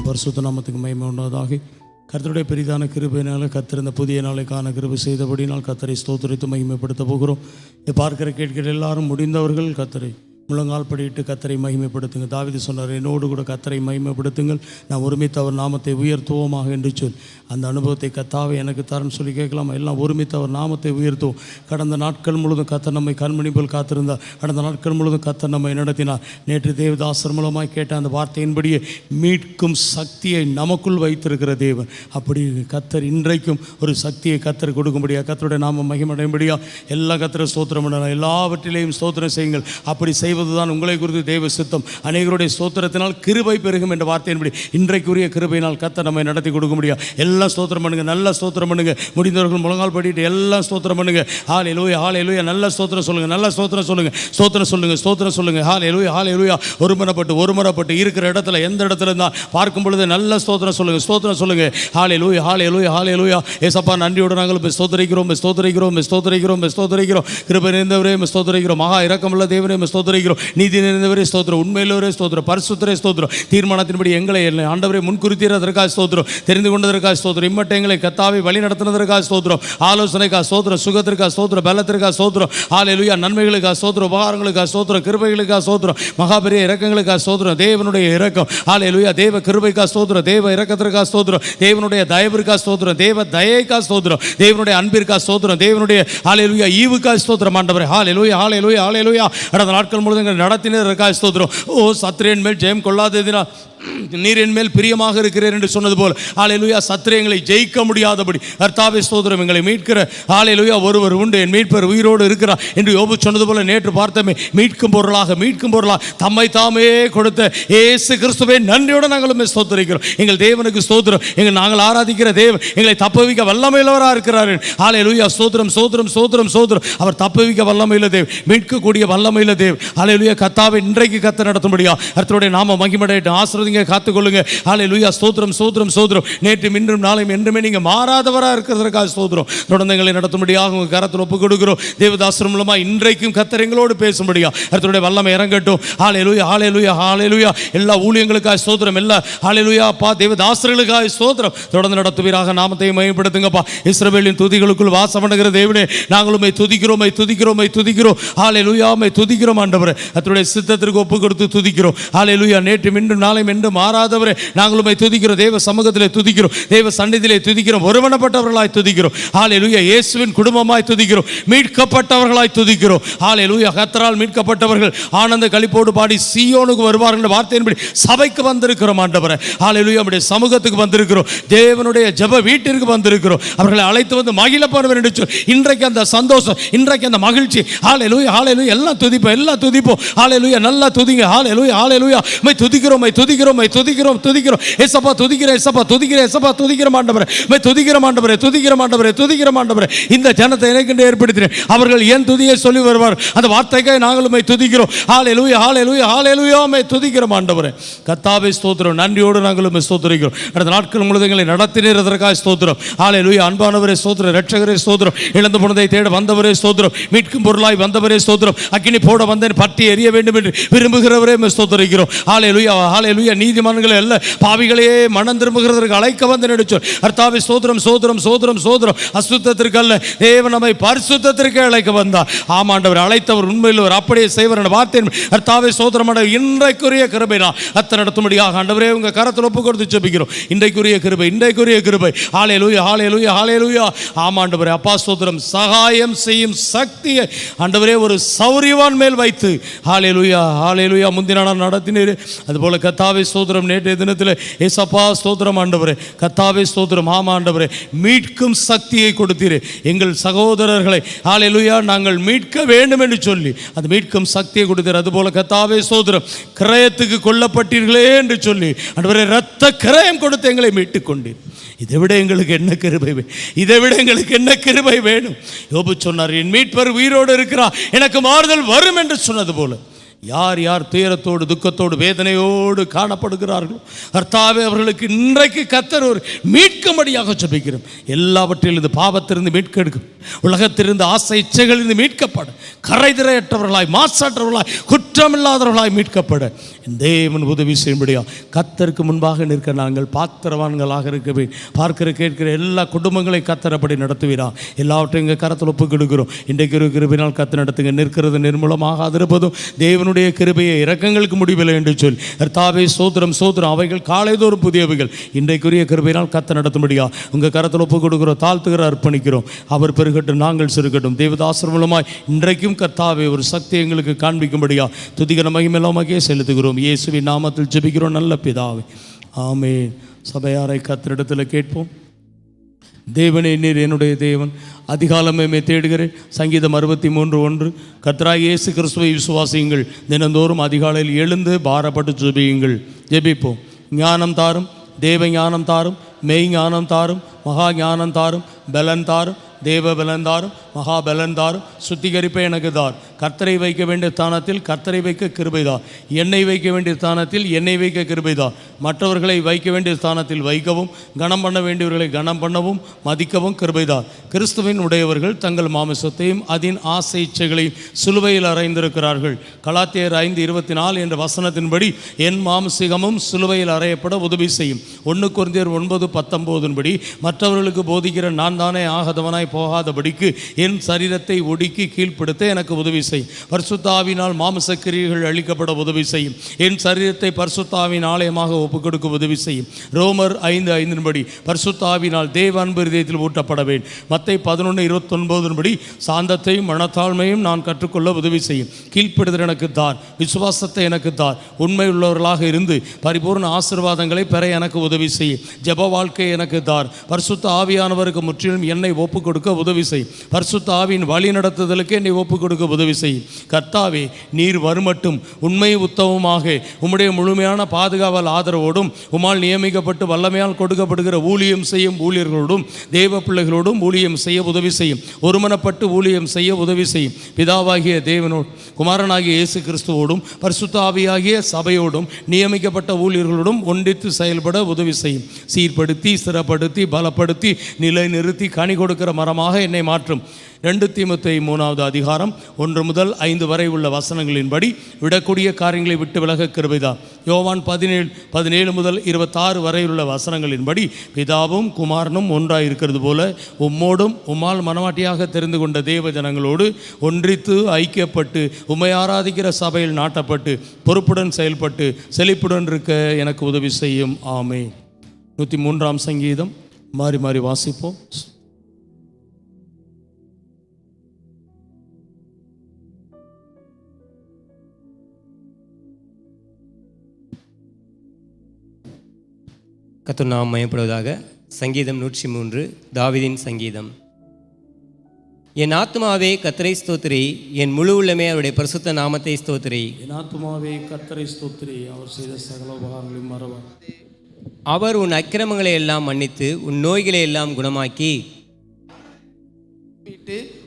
பரிசுத்த நாமத்துக்கு மகிமை உண்டாவதாக. கர்த்தருடைய பெரிதான கிருபையினால கர்த்தர் இந்த புதிய நாளை காண கிருபை செய்தபடினால் கர்த்தரை ஸ்தோத்திரித்து மகிமைப்படுத்த போகிறோம். பார்க்கிற கேட்கிற எல்லாரும் முடிந்தவர்கள் கர்த்தரை முழங்கால் படியிட்டு கர்த்தரை மகிமைப்படுத்துங்க. தாவீது சொன்னார், என்னோடு கூட கர்த்தரை மகிமைப்படுத்துங்கள், நான் ஒருமித்து அவர் நாமத்தை உயர்த்துவோமாக என்று சொல். அந்த அனுபவத்தை கர்த்தாவே எனக்கு தரன்னு சொல்லி கேட்கலாமா? எல்லாம் ஒருமித்து அவர் நாமத்தை உயர்த்துவோம். கடந்த நாட்கள் முழுவதும் கர்த்தர் நம்மை கண்மணி போல் காத்திருந்தார். கடந்த நாட்கள் முழுவதும் கர்த்தர் நம்மை நடத்தினார். நேற்று தேவதாசர் மூலமாய் கேட்ட அந்த வார்த்தையின்படியே மீட்கும் சக்தியை நமக்குள் வைத்திருக்கிற தேவன். அப்படி கர்த்தர் இன்றைக்கும் ஒரு சக்தியை கர்த்தர் கொடுக்கும்படியா, கர்த்தருடைய நாம மகிமையடையும்படியா எல்லா கர்த்தரை ஸ்தோத்திரம் பண்ணலாம். எல்லாவற்றிலையும் ஸ்தோத்திரம் செய்யுங்கள். அப்படி செய்வதுதான் உங்களை குறித்து தேவ சித்தம். அநேகருடைய ஸ்தோத்திரத்தினால் கிருபை பெருகும் என்ற வார்த்தையின்படி இன்றைக்குரிய கிருபையினால் கர்த்தர் நம்மை நடத்தி கொடுக்க முடியும். எல்லாம் ஸ்தோத்திரம் பண்ணுங்க, நல்ல ஸ்தோத்திரம் பண்ணுங்க. முடிந்தவர்கள் முழங்கால் படிட்டு எல்லாம் ஸ்தோத்திரம் பண்ணுங்க. ஹல்லேலூயா, ஹல்லேலூயா. நல்ல ஸ்தோத்திரம் சொல்லுங்க, நல்ல ஸ்தோத்திரம் சொல்லுங்க, ஸ்தோத்திரம் சொல்லுங்க, ஸ்தோத்திரம் சொல்லுங்க. ஹல்லேலூயா, ஹல்லேலூயா. ஒருமனப்பட்டு இருக்கிற இடத்துல எந்த இடத்துல இருந்தால் பார்க்கும் பொழுது நல்ல ஸ்தோத்திரம் சொல்லுங்க, ஸ்தோத்திரம் சொல்லுங்க. ஹல்லேலூயா, ஹல்லேலூயா, ஹல்லேலூயா. ஏசப்பா நன்றியோடு நாங்கள் ஸ்தோத்திரிக்கிறோம், ஸ்தோத்திரிக்கிறோம், ஸ்தோத்திரிக்கிறோம், ஸ்தோத்திரிக்கிறோம். கிருபை நிறைந்தவரே ஸ்தோத்திரிக்கிறோம். மகா இரக்கமுள்ள தேவனே ஸ்தோத்திரிக்கிறோம். நீதி நிறைந்தவரே ஸ்தோத்திரம், உண்மையிலவரே ஸ்தோத்திரம், பரிசுத்தரே ஸ்தோத்திரம். தீர்மானத்தின்படி எங்களை ஆண்டவரே முன்குறித்ததற்காக ஸ்தோத்திரம், தெரிந்து கொண்டதற்காக ஸ்தோத்திரம், இம்மட்டை எங்களை கர்த்தாவே வழி நடத்தினதற்காக ஸ்தோத்திரம், ஆலோசனைக்காக ஸ்தோத்திரம், சுகத்திற்காக ஸ்தோத்திரம், பலத்திற்காக ஸ்தோத்திரம். ஹல்லேலூயா. நன்மைகளுக்காக ஸ்தோத்திரம், உபகாரங்களுக்காக ஸ்தோத்திரம், கிருபைகளுக்காக ஸ்தோத்திரம், மகாபெரிய இரக்கங்களுக்காக ஸ்தோத்திரம். தேவனுடைய இரக்கம், ஹல்லேலூயா. தேவ கிருபைக்காக ஸ்தோத்திரம், தேவ இரக்கத்திற்காக ஸ்தோத்திரம், தேவனுடைய தயவிற்காக ஸ்தோத்திரம், தேவ தயைக்காக ஸ்தோத்திரம், தேவனுடைய அன்பிற்காக ஸ்தோத்திரம், தேவனுடைய ஹல்லேலூயா ஈவுக்காக ஸ்தோத்திரம். ஆண்டவரே ஹல்லேலூயா, ஹல்லேலூயா, ஹல்லேலூயா. கடந்த நாட்கள் முழுவதும் நடத்தினதற்காக ஸ்தோத்திரம். ஓ சத்திரேன் மேல் ஜெயம் கொள்ளாததினால் நீர் என் மேல் பிரியமாக இருக்கிறீர் என்று சொன்னது போல் ஹல்லேலூயா. சத்திரங்களை ஜெயிக்க முடியாதபடி கர்த்தாவே ஸ்தோத்திரம், எங்களை மீட்கிற ஹல்லேலூயா ஒருவர் உண்டு, என் மீட்பர் உயிரோடு இருக்கிறார் என்று யோபு சொன்னது போல நேற்று பார்த்தமே, மீட்கும் பொருளாக தம்மை தாமே கொடுத்த இயேசு கிறிஸ்துவை நன்றியோடு நாங்கள் ஸ்தோத்திரிக்கிறோம். எங்கள் தேவனுக்கு ஸ்தோத்திரம். நாங்கள் ஆராதிக்கிற தேவன் எங்களை தப்புவிக்க வல்லமையுள்ளவராக இருக்கிறார். ஹல்லேலூயா. ஸ்தோத்திரம், ஸ்தோத்திரம், ஸ்தோத்திரம், ஸ்தோத்திரம். அவர் தப்புவிக்க வல்லமையுள்ள தேவன், மீட்கக்கூடிய வல்லமையுள்ள தேவன். ஹல்லேலூயா. கர்த்தாவே இன்றைக்கு கர்த்தர் நடத்தும்படியா கர்த்தருடைய நாம மகிமையடையட்டும். ஆசீர்வதிங்க, காத்துக்கொள்ளுங்க. ஹல்லேலூயா. ஸ்தோத்திரம், ஸ்தோத்திரம், ஸ்தோத்திரம். நேற்றும் இன்றும் நாளையும் என்றுமே நீங்க மாறாதவராக இருக்கிறதற்காக ஸ்தோத்திரம். தொடர்ந்து எங்களை நடத்தும்படியாக உங்க கரத்தில் ஒப்புக் கொடுக்கிறோம். தேவதாசர் மூலமா இன்றைக்கும் கர்த்தர் எங்களோடு பேசும்படியா கர்த்தருடைய வல்லமை இறங்கட்டும். ஹல்லேலூயா, ஹல்லேலூயா, ஹல்லேலூயா. எல்லா ஊழியங்களுக்காக ஸ்தோத்திரம், எல்லா ஹல்லேலூயா அப்பா தேவதாசர்களுக்காக ஸ்தோத்திரம். தொடர்ந்து நடத்துவீராக, நாமத்தை மகிமைப்படுத்துங்கப்பா. இஸ்ரவேலின் துதிகளுக்குள் வாசம் பண்ணுகிற தேவனே, நாங்களும் துதிக்கிறோம், துதிக்கிறோம், துதிக்கிறோம். ஹல்லேலூயா, துதிக்கிறோம் ஆண்டவரே. கர்த்தருடைய சித்தத்திற்கு ஒப்புக் கொடுத்து துதிக்கிறோம். ஹல்லேலூயா. நேற்றும் இன்றும் நாளையும் என்று மாறாதவரே, நாங்களும் துதிக்கிறோம். தேவ சமூகத்திலே துதிக்கிறோம், தேவ சந்நிதியிலே துதிக்கிறோம், ஒருவனப்பட்டவர்களாய் துதிக்கிறோம். ஹல்லேலூயா. இயேசுவின் குடும்பமாய் துதிக்கிறோம், மீட்கப்பட்டவர்களாய் துதிக்கிறோம். ஹல்லேலூயா. கர்த்தரால் மீட்கப்பட்டவர்கள் ஆனந்த களிப்போடு பாடி சீயோனுக்கு வருவார்கள் வார்த்தையின்படி சபைக்கு வந்திருக்கிறோம் ஆண்டவரே. ஹல்லேலூயா. நம்முடைய சமூகத்துக்கு வந்திருக்கிறோம், தேவனுடைய ஜெப வீட்டிற்கு வந்திருக்கிறோம். அவர்களை அழைத்து வந்து மகிழ பண்ணுவேன் என்று சொல். இன்றைக்கு அந்த சந்தோஷம், இன்றைக்கு அந்த மகிழ்ச்சி. ஹல்லேலூயா, ஹல்லேலூயா. எல்லாம் துதிப்போம், எல்லாம் துதிப்போம். ஹல்லேலூயா. நல்லா துதிங்க. ஹல்லேலூயா, ஹல்லேலூயா. துதிக்கிறோம், துதிக்கிறோம், துதிக்கிறோம், துதிக்கிறோம். ஏசப்பா துதிக்கிறேன், ஏசப்பா துதிக்கிறேன், ஏசப்பா துதிக்கிறோம் ஆண்டவரே. துதிக்கிறோம் ஆண்டவரே, துதிக்கிறோம் ஆண்டவரே, துதிக்கிறோம் ஆண்டவரே. இந்த ஜனத்தை எனக்கென்று ஏற்படுத்தினேன், அவர்கள் என் துதியை சொல்லி வருவார். அந்த வார்த்தைக்காக நாங்களும் துதிக்கிறோம். ஹல்லேலூயா, ஹல்லேலூயா, ஹல்லேலூயா. துதிக்கிறோம் ஆண்டவரே. கர்த்தாவே ஸ்தோத்திரம். நன்றியோடு நாங்களும் ஸ்தோத்திரிக்கிறோம். அடுத்த நாட்கள் முழுவதும் எங்களை நடத்தினதற்காக ஸ்தோத்திரம். ஹல்லேலூயா. அன்பானவரே ஸ்தோத்திரம், இரட்சகரே ஸ்தோத்திரம், இழந்து போனதை தேட வந்தவரே ஸ்தோத்திரம், மீட்கும் பொருளாய் வந்தவரே ஸ்தோத்திரம், அக்கினி போட வந்தேன் பற்றி எரிய வேண்டும் என்று விரும்புகிறவரே ஸ்தோத்திரிக்கிறோம். ஹல்லேலூயா, ஹல்லேலூயா. நீதிமான்களை அல்ல பாவிகளையே மனம் திரும்புகிறதற்கு அழைக்க வந்து நடிச்சோம். கர்த்தாவே ஸ்தோத்திரம், ஸ்தோத்திரம், ஸ்தோத்திரம், ஸ்தோத்திரம். அசுத்தத்திற்கு அல்ல, தேவன் நம்மை பரிசுத்தத்திற்கு அழைக்க வந்தார். ஆமாண்டவர் அழைத்தவர் உண்மையில் ஒரு அப்படியே செய்வர் வார்த்தை. கர்த்தாவே ஸ்தோத்திரம். இன்றைக்குரிய கிருபை நான் அத்தை நடத்தும்படியாக ஆண்டவரே உங்க கரத்தில் ஒப்பு கொடுத்து ஜெபிக்கிறோம். இன்றைக்குரிய கிருபை, இன்றைக்குரிய கிருபை. ஹல்லேலூயா, ஹல்லேலூயா, ஹல்லேலூயா. ஆமாண்டவரே அப்பா ஸ்தோத்திரம். சகாயம் செய்யும் சக்தியை ஆண்டவரே ஒரு சௌரியவான் மேல் வைத்து ஹல்லேலூயா, ஹல்லேலூயா. முந்தின நாள் நடத்தினீர், அதுபோல கர்த்தாவே ஸ்தோத்திரம். நேற்றைய தினத்தில் ஏசப்பா ஸ்தோத்திரம் ஆண்டவரே, கர்த்தாவே ஸ்தோத்திரம். ஆமா ஆண்டவரே, மீட்கும் சக்தியை கொடுத்தீரே. எங்கள் சகோதரர்களை ஹல்லேலூயா நாங்கள் மீட்க வேண்டும் என்று சொல்லி அந்த மீட்கும் சக்தியை கொடுத்தீர். அதுபோல கர்த்தாவே ஸ்தோத்திரம், கிரயத்துக்கு கொல்லப்பட்டீர்களே என்று சொல்லி ஆண்டவரே இரத்த கிரயம் கொடுத்து எங்களை மீட்டுக் கொண்டீர். இதை விட எங்களுக்கு என்ன கிருபை வேணும்? இதை விட எங்களுக்கு என்ன கிருபை வேணும்? யோபு சொன்னார், என் மீட்பர் உயிரோடு இருக்கிறார், எனக்கு மாறுதல் வரும் என்று சொன்னது போல யார் யார் துயரத்தோடு துக்கத்தோடு வேதனையோடு காணப்படுகிறார்களோ கர்த்தாவே அவர்களுக்கு இன்றைக்கு கர்த்தர் ஒரு மீட்கும்படியாக ஜெபிக்கிறோம். எல்லாவற்றிலிருந்து பாவத்திலிருந்து மீட்கெடுக்கும், உலகத்திலிருந்து ஆசை இச்சைகளிலிருந்து மீட்கப்பட, கரைதிரையற்றவர்களாய் மாசற்றவர்களாய் குற்றமில்லாதவர்களாய் மீட்கப்பட தேவன் உதவி செய்யும்படியா கர்த்தருக்கு முன்பாக நிற்க நாங்கள் பாத்திரவான்களாக இருக்கவே பார்க்கிற கேட்கிற எல்லா குடும்பங்களையும் கர்த்தரப்படி நடத்துவீரா. எல்லாவற்றையும் எங்கள் கரத்தில் ஒப்புக் கொடுக்கிறோம். இன்றைக்கு கிருபையினால் கர்த்தர் நடத்துங்க. நிற்கிறது நிர்மூலமாக இருப்பதும் தேவனுடைய கிருபையை இரக்கங்களுக்கு முடிவில்லை என்று சொல்லி கர்த்தாவே ஸ்தோத்திரம் ஸ்தோத்திரம். அவைகள் காலைதோறும் புதியவைகள். இன்றைக்குரிய கிருபையினால் கர்த்தர் நடத்தும்படியா உங்கள் கரத்தில் ஒப்புக் கொடுக்கிறோம், தாழ்த்துகிற அர்ப்பணிக்கிறோம். அவர் பெருகட்டும், நாங்கள் சிறுகட்டும். தேவதாசர் மூலமாய் இன்றைக்கும் கர்த்தாவே ஒரு சக்தி எங்களுக்கு காண்பிக்கும்படியா துதிகர மகிமையெல்லாமாகவே செலுத்துகிறோம். இயேசுவின் நாமத்தில் ஜெபிக்கிறோம் நல்ல பிதாவே, ஆமென். சபையாரை கர்த்தரிடத்தில் கேட்போம். தேவனே, நீர் என்னுடைய தேவன், அதிகாலமே தேடுகிறேன். சங்கீதம் 63:1. கர்த்தராகிய இயேசு கிறிஸ்துவை விசுவாசியுங்கள், தினந்தோறும் அதிகாலையில் எழுந்து பாரப்பட்டு ஜெபியுங்கள். ஜெபிப்போம். ஞானம் தாரும், தேவ ஞானம் தாரும், மெய் ஞானம் தாரும், மகா ஞானம் தாரும், பலன் தாரும், தேவ பலன் தாரும், மகா பலன் தாரும், சுத்திகரிப்பை எனக்கு தார். கர்த்தரை வைக்க வேண்டிய ஸ்தானத்தில் கர்த்தரை வைக்க கிருபைதார். எண்ணெய் வைக்க வேண்டிய ஸ்தானத்தில் எண்ணெய் வைக்க கிருபைதார். மற்றவர்களை வைக்க வேண்டிய ஸ்தானத்தில் வைக்கவும், கனம் பண்ண வேண்டியவர்களை கனம் பண்ணவும் மதிக்கவும் கிருபைதார். கிறிஸ்துவின் உடையவர்கள் தங்கள் மாமிசத்தையும் அதன் ஆசை இச்சைகளையும் சிலுவையில் அறைந்திருக்கிறார்கள். கலாத்தியர் 5:24 என்ற வசனத்தின்படி என் மாம்சிகமும் சிலுவையில் அறையப்பட உதவி செய்யும். 1 கொரிந்தியர் 9:19 மற்றவர்களுக்கு போதிக்கிற நான் தானே ஆகாதவனாய் போகாதபடிக்கு என் சரீரத்தை ஒடுக்கி கீழ்ப்படுத்த எனக்கு உதவி செய்யும். பரிசுத்த ஆவியினால் மாம்ச கிரியைகள் அழிக்கப்பட உதவி செய்யும். என் சரீரத்தை பரிசுத்த ஆவியின் ஆலயமாக ஒப்புக் கொடுக்க உதவி செய்யும். ரோமர் 5:5 பரிசுத்த ஆவியினால் தேவ அன்பு இதயத்தில் ஊட்டப்பட வேண்டும். மத்தேயு 11:29 சாந்தத்தையும் மனத்தாழ்மையும் நான் கற்றுக்கொள்ள உதவி செய்யும். கீழ்ப்படுதல் எனக்கு தார், விசுவாசத்தை எனக்கு தார், உண்மை உள்ளவர்களாக இருந்து பரிபூர்ண ஆசீர்வாதங்களை பெற எனக்கு உதவி செய்யும். ஜெப வாழ்க்கை எனக்கு தார். பரிசுத்த ஆவியானவருக்கு முற்றிலும் என்னை ஒப்புக் கொடுக்க உதவி செய்யும். பரிசுத்த ஆவியின் வழி நடத்துதலுக்கு என்னை ஒப்புக் கொடுக்க உதவி செய்யும். கர்த்தாவே, நீர் வருமட்டும் உண்மை உத்தமமாக உம்முடைய முழுமையான பாதுகாவல் ஆதரவோடும் உம்மால் நியமிக்கப்பட்டு வல்லமையால் கொடுக்கப்படுகிற ஊழியம் செய்யும் ஊழியர்களோடும் தேவ பிள்ளைகளோடும் ஊழியம் செய்ய உதவி செய்யும். ஒருமனப்பட்டு ஊழியம் செய்ய உதவி செய்யும். பிதாவாகிய தேவனோடு குமாரனாகிய இயேசு கிறிஸ்துவோடும் பரிசுத்த ஆவியாகிய சபையோடும் நியமிக்கப்பட்ட ஊழியர்களோடும் ஒன்றித்து செயல்பட உதவி செய்யும். சீர்படுத்தி ஸ்திரப்படுத்தி பலப்படுத்தி நிலை நிறுத்தி கனி கொடுக்கிற மரமாக என்னை மாற்றும். 2 தீமோத்தேயு 3:1 முதல் 5 வரை உள்ள வசனங்களின்படி விடக்கூடிய காரியங்களை விட்டு விலக கிருபைதான். யோவான் 17 முதல் 26 வரை உள்ள வசனங்களின்படி பிதாவும் குமாரனும் ஒன்றாய் இருக்கிறது போல உம்மோடும் உம்மால் மனவாட்டியாக தெரிந்து கொண்ட தேவ ஜனங்களோடு ஒன்றித்து ஐக்கியப்பட்டு உம்மை ஆராதிக்கிற சபையில் நாட்டப்பட்டு பொறுப்புடன் செயல்பட்டு செழிப்புடன் இருக்க எனக்கு உதவி செய்யும். ஆமென். 103 சங்கீதம் மாறி மாறி வாசிப்போம். கர்த்தர் நாமம் மகிமைப்படுவதாக. சங்கீதம் 103 தாவீதின் சங்கீதம். என் ஆத்துமாவே கர்த்தரை ஸ்தோத்திரி, என் முழு உள்ளமே அவருடைய பரிசுத்த நாமத்தை ஸ்தோத்திரி. என் ஆத்துமாவே கர்த்தரை ஸ்தோத்திரி, அவர் செய்த சகல உபகாரங்களையும் மறவார். அவர் உன் அக்கிரமங்களை எல்லாம் மன்னித்து உன் நோய்களை எல்லாம் குணமாக்கி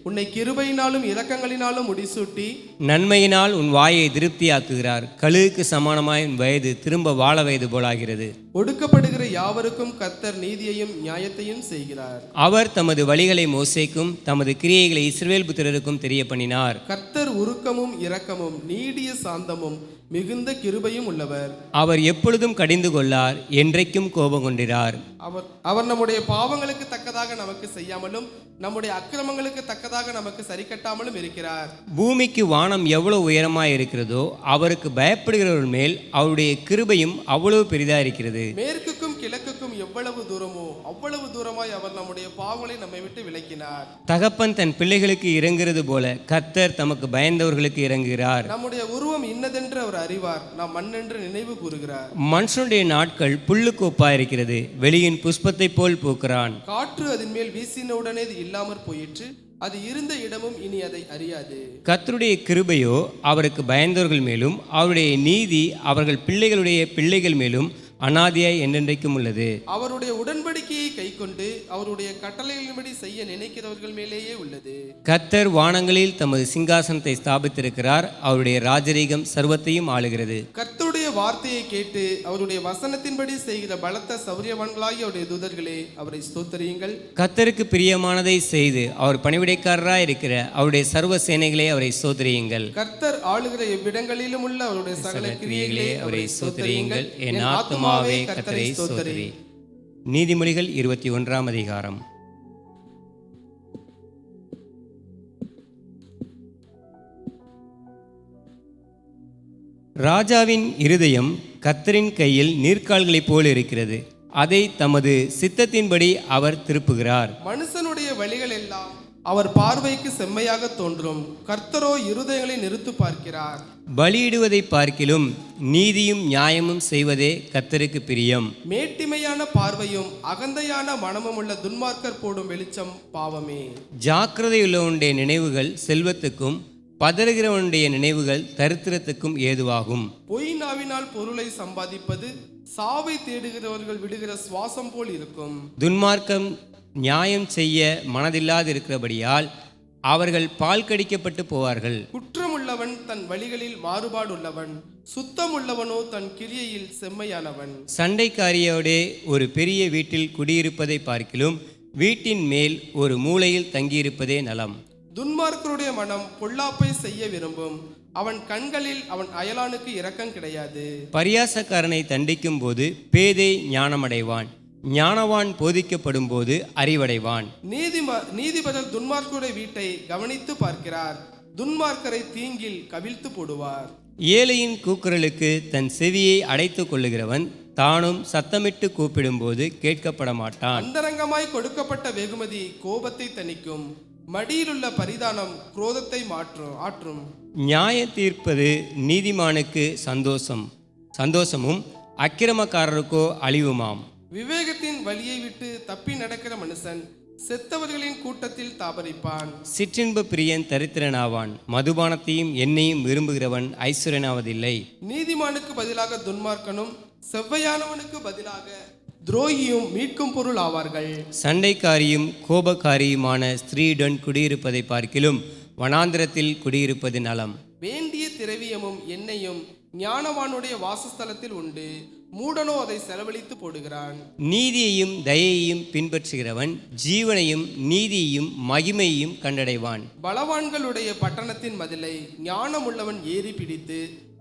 உன்னை கிருபையினாலும் இரக்கங்களினாலும் முடிசூட்டி நன்மையினால் உன் வாயை திருப்தியாக்குகிறார். கழுகுக்கு சமானமாய் உன் வயது திரும்ப வாழ வயது போலாகிறது. ஒடுக்கப்படுகிற யாவருக்கும் கர்த்தர் நீதியையும் நியாயத்தையும் செய்கிறார். அவர் தமது வழிகளை மோசேக்கும் தமது கிரியைகளை இஸ்ரவேல் புத்திரருக்கும் தெரிய பண்ணினார். கர்த்தர் உருக்கமும் இரக்கமும் நீடிய சாந்தமும் மிகுந்த கிருபையும் உள்ளவர். அவர் எப்பொழுதும் கடிந்து கொள்ளார், என்றைக்கும் கோபம் கொண்டிரார். அவர் நம்முடைய பாவங்களுக்கு தக்கதாக நமக்கு செய்யாமலும் நம்முடைய அக்கிரமங்களுக்கு தக்கதாக நமக்கு சரி கட்டாமலும் இருக்கிறார். பூமிக்கு வானம் எவ்வளவு உயரமாய் இருக்கிறதோ அவருக்கு பயப்படுகிறவர்கள் மேல் அவருடைய கிருபையும் அவ்வளவு பெரிதா இருக்கிறது. மேற்குக்கும் கிழக்குக்கும் எவ்வளவு தூரமோ அவ்வளவு தூரமாய் அவர் நம்முடைய பாவங்களை நம்மை விட்டு விலக்கினார். தகப்பன் தன் பிள்ளைகளுக்கு இறங்குறது போல கர்த்தர் தமக்கு பயந்தவர்களுக்கு இறங்குகிறார். நம்முடைய உருவம் இன்னதென்று அவர் அறிவார், நாம் மண்ணென்று நினைவு கூறுகிறார். மனுஷனுடைய நாட்கள் புல்லுக்கு ஒப்பாயிருக்கிறது, வெளியின் புஷ்பத்தை போல் பூக்கிறான். காற்று அதன் மேல் வீசினவுடனே இது இல்லாமற் போயிற்று, அது இருந்த இடமும் இனி அதை அறியாது. கர்த்தருடைய கிருபையோ அவருக்கு பயந்தவர்கள் மேலும் அவருடைய நீதி அவர்கள் பிள்ளைகளுடைய பிள்ளைகள் மேலும் அநாதியாய் என்றென்றைக்கும் உள்ளது. அவருடைய உடன்படிக்கையை கைக்கொண்டு அவருடைய கட்டளைகளின்படி செய்ய நினைக்கிறவர்கள் மேலேயே உள்ளது. கர்த்தர் வானங்களில் தமது சிங்காசனத்தை ஸ்தாபித்திருக்கிறார், அவருடைய ராஜரீகம் சர்வத்தையும் ஆளுகிறது. கர்த்தருடைய வார்த்தையை கேட்டு அவருடைய வசனத்தின்படி செய்கிற பலத்த சௌரியவான்களாகிய அவருடைய தூதர்களே, அவரை ஸ்தோத்திரியுங்கள். கர்த்தருக்கு பிரியமானதை செய்து அவர் பணிவிடைக்காரராய் இருக்கிற அவருடைய சர்வ சேனைகளே அவரை ஸ்தோத்திரியுங்கள். கர்த்தர் ஆளுகிற எவ்விடங்களிலும் உள்ள அவருடைய சகல கிரியைகளே அவரை ஸ்தோத்திரியுங்கள். என் ஆத்துமாவே கர்த்தரை ஸ்தோத்திரி. நீதிமொழிகள் 21 அதிகாரம். ராஜாவின் இருதயம் கர்த்தரின் கையில் நீர்க்கால்களைப் போல் இருக்கிறது, அதை தமது சித்தத்தின்படி அவர் திருப்புகிறார். மனுஷனுடைய வழிகள் எல்லாம் அவர் பார்வைக்கு செம்மையாக தோன்றும், கர்த்தரோ இருதயங்களை நிறுத்து பார்க்கிறார். பலியிடுவதை பார்க்கிலும் நீதியும் நியாயமும் செய்வதே கர்த்தருக்கு பிரியம். மேட்டிமையான பார்வையும் அகந்தையான மனமும் உள்ள துன்மார்க்கர் போடும் வெளிச்சம் பாவமே. ஜாக்கிரதையுள்ளவனுடைய நினைவுகள் செல்வத்துக்கும் பதறுகிறவனுடைய நினைவுகள் தரித்திரத்துக்கும் ஏதுவாகும். பொய் நாவினால் பொருளை சம்பாதிப்பது சாவை தேடுகிறவர்கள் விடுகிற சுவாசம் போல் இருக்கும். துன்மார்க்கம் நியாயம் செய்ய மனதில்லாதிருக்கிறபடியால் அவர்கள் பால் கடிக்கப்பட்டு போவார்கள். குற்றமுள்ளவன் தன் வழிகளில் மாறுபாடுள்ளவன், சுத்தம் உள்ளவனோ தன் கிரியையில் செம்மையானவன். சண்டைக்காரியோடே ஒரு பெரிய வீட்டில் குடியிருப்பதை பார்க்கிலும் வீட்டின் மேல் ஒரு மூலையில் தங்கியிருப்பதே நலம். துன்மார்க்கருடைய மனம் பொல்லாப்பை செய்ய விரும்பும், அவன் கண்களில் அவன் அயலானுக்கு இரக்கம் கிடையாது. பரியாசக்காரனை தண்டிக்கும் போது பேதை ஞானமடைவான், ஞானவான் போதிக்கப்படும் போது அறிவடைவான். நீதிபதி துன்மார்க்கருடைய வீட்டை கவனித்து பார்க்கிறார், துன்மார்க்கரை தீங்கில் கவிழ்த்து போடுவார். ஏழையின் கூக்குரலுக்கு தன் செவியை அடைத்துக் கொள்ளுகிறவன் தானும் சத்தமிட்டு கூப்பிடும்போது கேட்கப்பட மாட்டான். அந்தரங்கமாய் கொடுக்கப்பட்ட வெகுமதி கோபத்தை தணிக்கும், மடியிலுள்ள பரிதானம் குரோதத்தை ஆற்றும். நியாய தீர்ப்பது நீதிமானுக்கு சந்தோஷமும் அக்கிரமக்காரருக்கோ அழிவுமாம். விவேகத்தின் வழியை விட்டு தப்பி நடக்கிற மனுஷன் செத்தவர்களின் கூட்டத்தில் தாபரிப்பான். சிற்றின்ப பிரியன் தரித்திரனாவான், மதுபானத்தையும் எண்ணெயும் விரும்புகிறவன் ஐஸ்வர்யனாவதில்லை. நீதிமானுக்கு பதிலாக துன்மார்க்கனும் செவ்வையானவனுக்கு பதிலாக துரோகியும் மீட்கும் பொருள் ஆவார்கள். சண்டைக்காரியும் கோபக்காரியுமான ஸ்திரீயுடன் குடியிருப்பதை பார்க்கிலும் வனாந்திரத்தில் குடியிருப்பது நலம். வேண்டிய திரவியமும் எண்ணெயும் ஞானவானுடைய வாசஸ்தலத்தில் உண்டு, மூடனோ அதை செலவழித்து போடுகிறான். நீதியையும் தயையையும் பின்பற்றுகிறவன் ஜீவனையும் நீதியையும் மகிமையையும் கண்டடைவான். பலவான்களுடைய பட்டணத்தின் மதிலை ஞானமுள்ளவன் ஏறி பிடித்து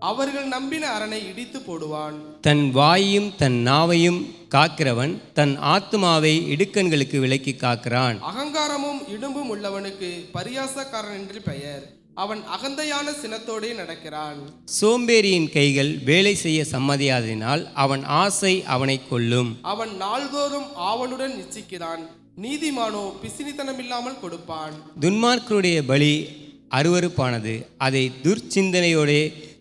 அவர்கள் நம்பின அரணை இடித்து போடுவான். தன் வாயையும் தன் நாவையும் காக்கிறவன் தன் ஆத்துமாவை இடுக்கண்களுக்கு விலக்கி காக்கிறான். அகங்காரமும் இடும்பும் உள்ளவனுக்கு பரியாசக்காரன் என்று பெயர், அவன் அகந்தையான சினத்தோடே நடக்கிறான். சோம்பேறியின் கைகள் வேலை செய்ய சம்மதியாததினால் அவன் ஆசை அவனை கொல்லும். அவன் நாள்தோறும் ஆவலுடன் இச்சிக்கிறான், நீதிமானோ பிசினித்தனமில்லாமல் கொடுப்பான். துன்மார்க்கருடைய பலி அருவருப்பானது, அதை துர்ச்சிந்தனையோடே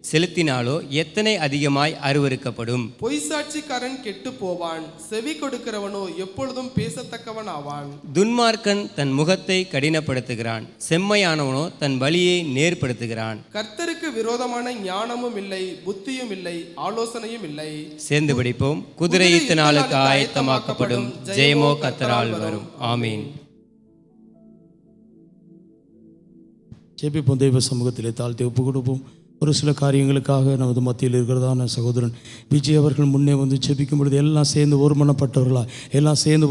செலுத்தினாலோ எத்தனை அதிகமாய் அருவருக்கப்படும். பொய்சாட்சிக்காரன் கெட்டு போவான், செவி கொடுக்கிறவனோ எப்பொழுதும் பேசத்தக்கவன் ஆவான். துன்மார்க்கன் தன் முகத்தை கடினப்படுத்துகிறான், செம்மையானவனோ தன் வழியை நேர்படுத்துகிறான். கர்த்தருக்கு விரோதமான ஞானமும் இல்லை, புத்தியும் இல்லை, ஆலோசனையும் இல்லை. சேர்ந்து படிப்போம். குதிரை யுத்த நாளுக்கு ஆயத்தமாக்கப்படும், ஜெயமோ கர்த்தரால் வரும். ஆமீன். ஜெபிப்போம். தெய்வ சமூகத்திலே தாழ்த்தி ஒப்பு கொடுப்போம். ஒரு சில காரியங்களுக்காக நமது மத்தியில் இருக்கிறதான சகோதரன் விஜய் அவர்கள் முன்னே வந்து ஜெபிக்கும் பொழுது எல்லாம் சேர்ந்து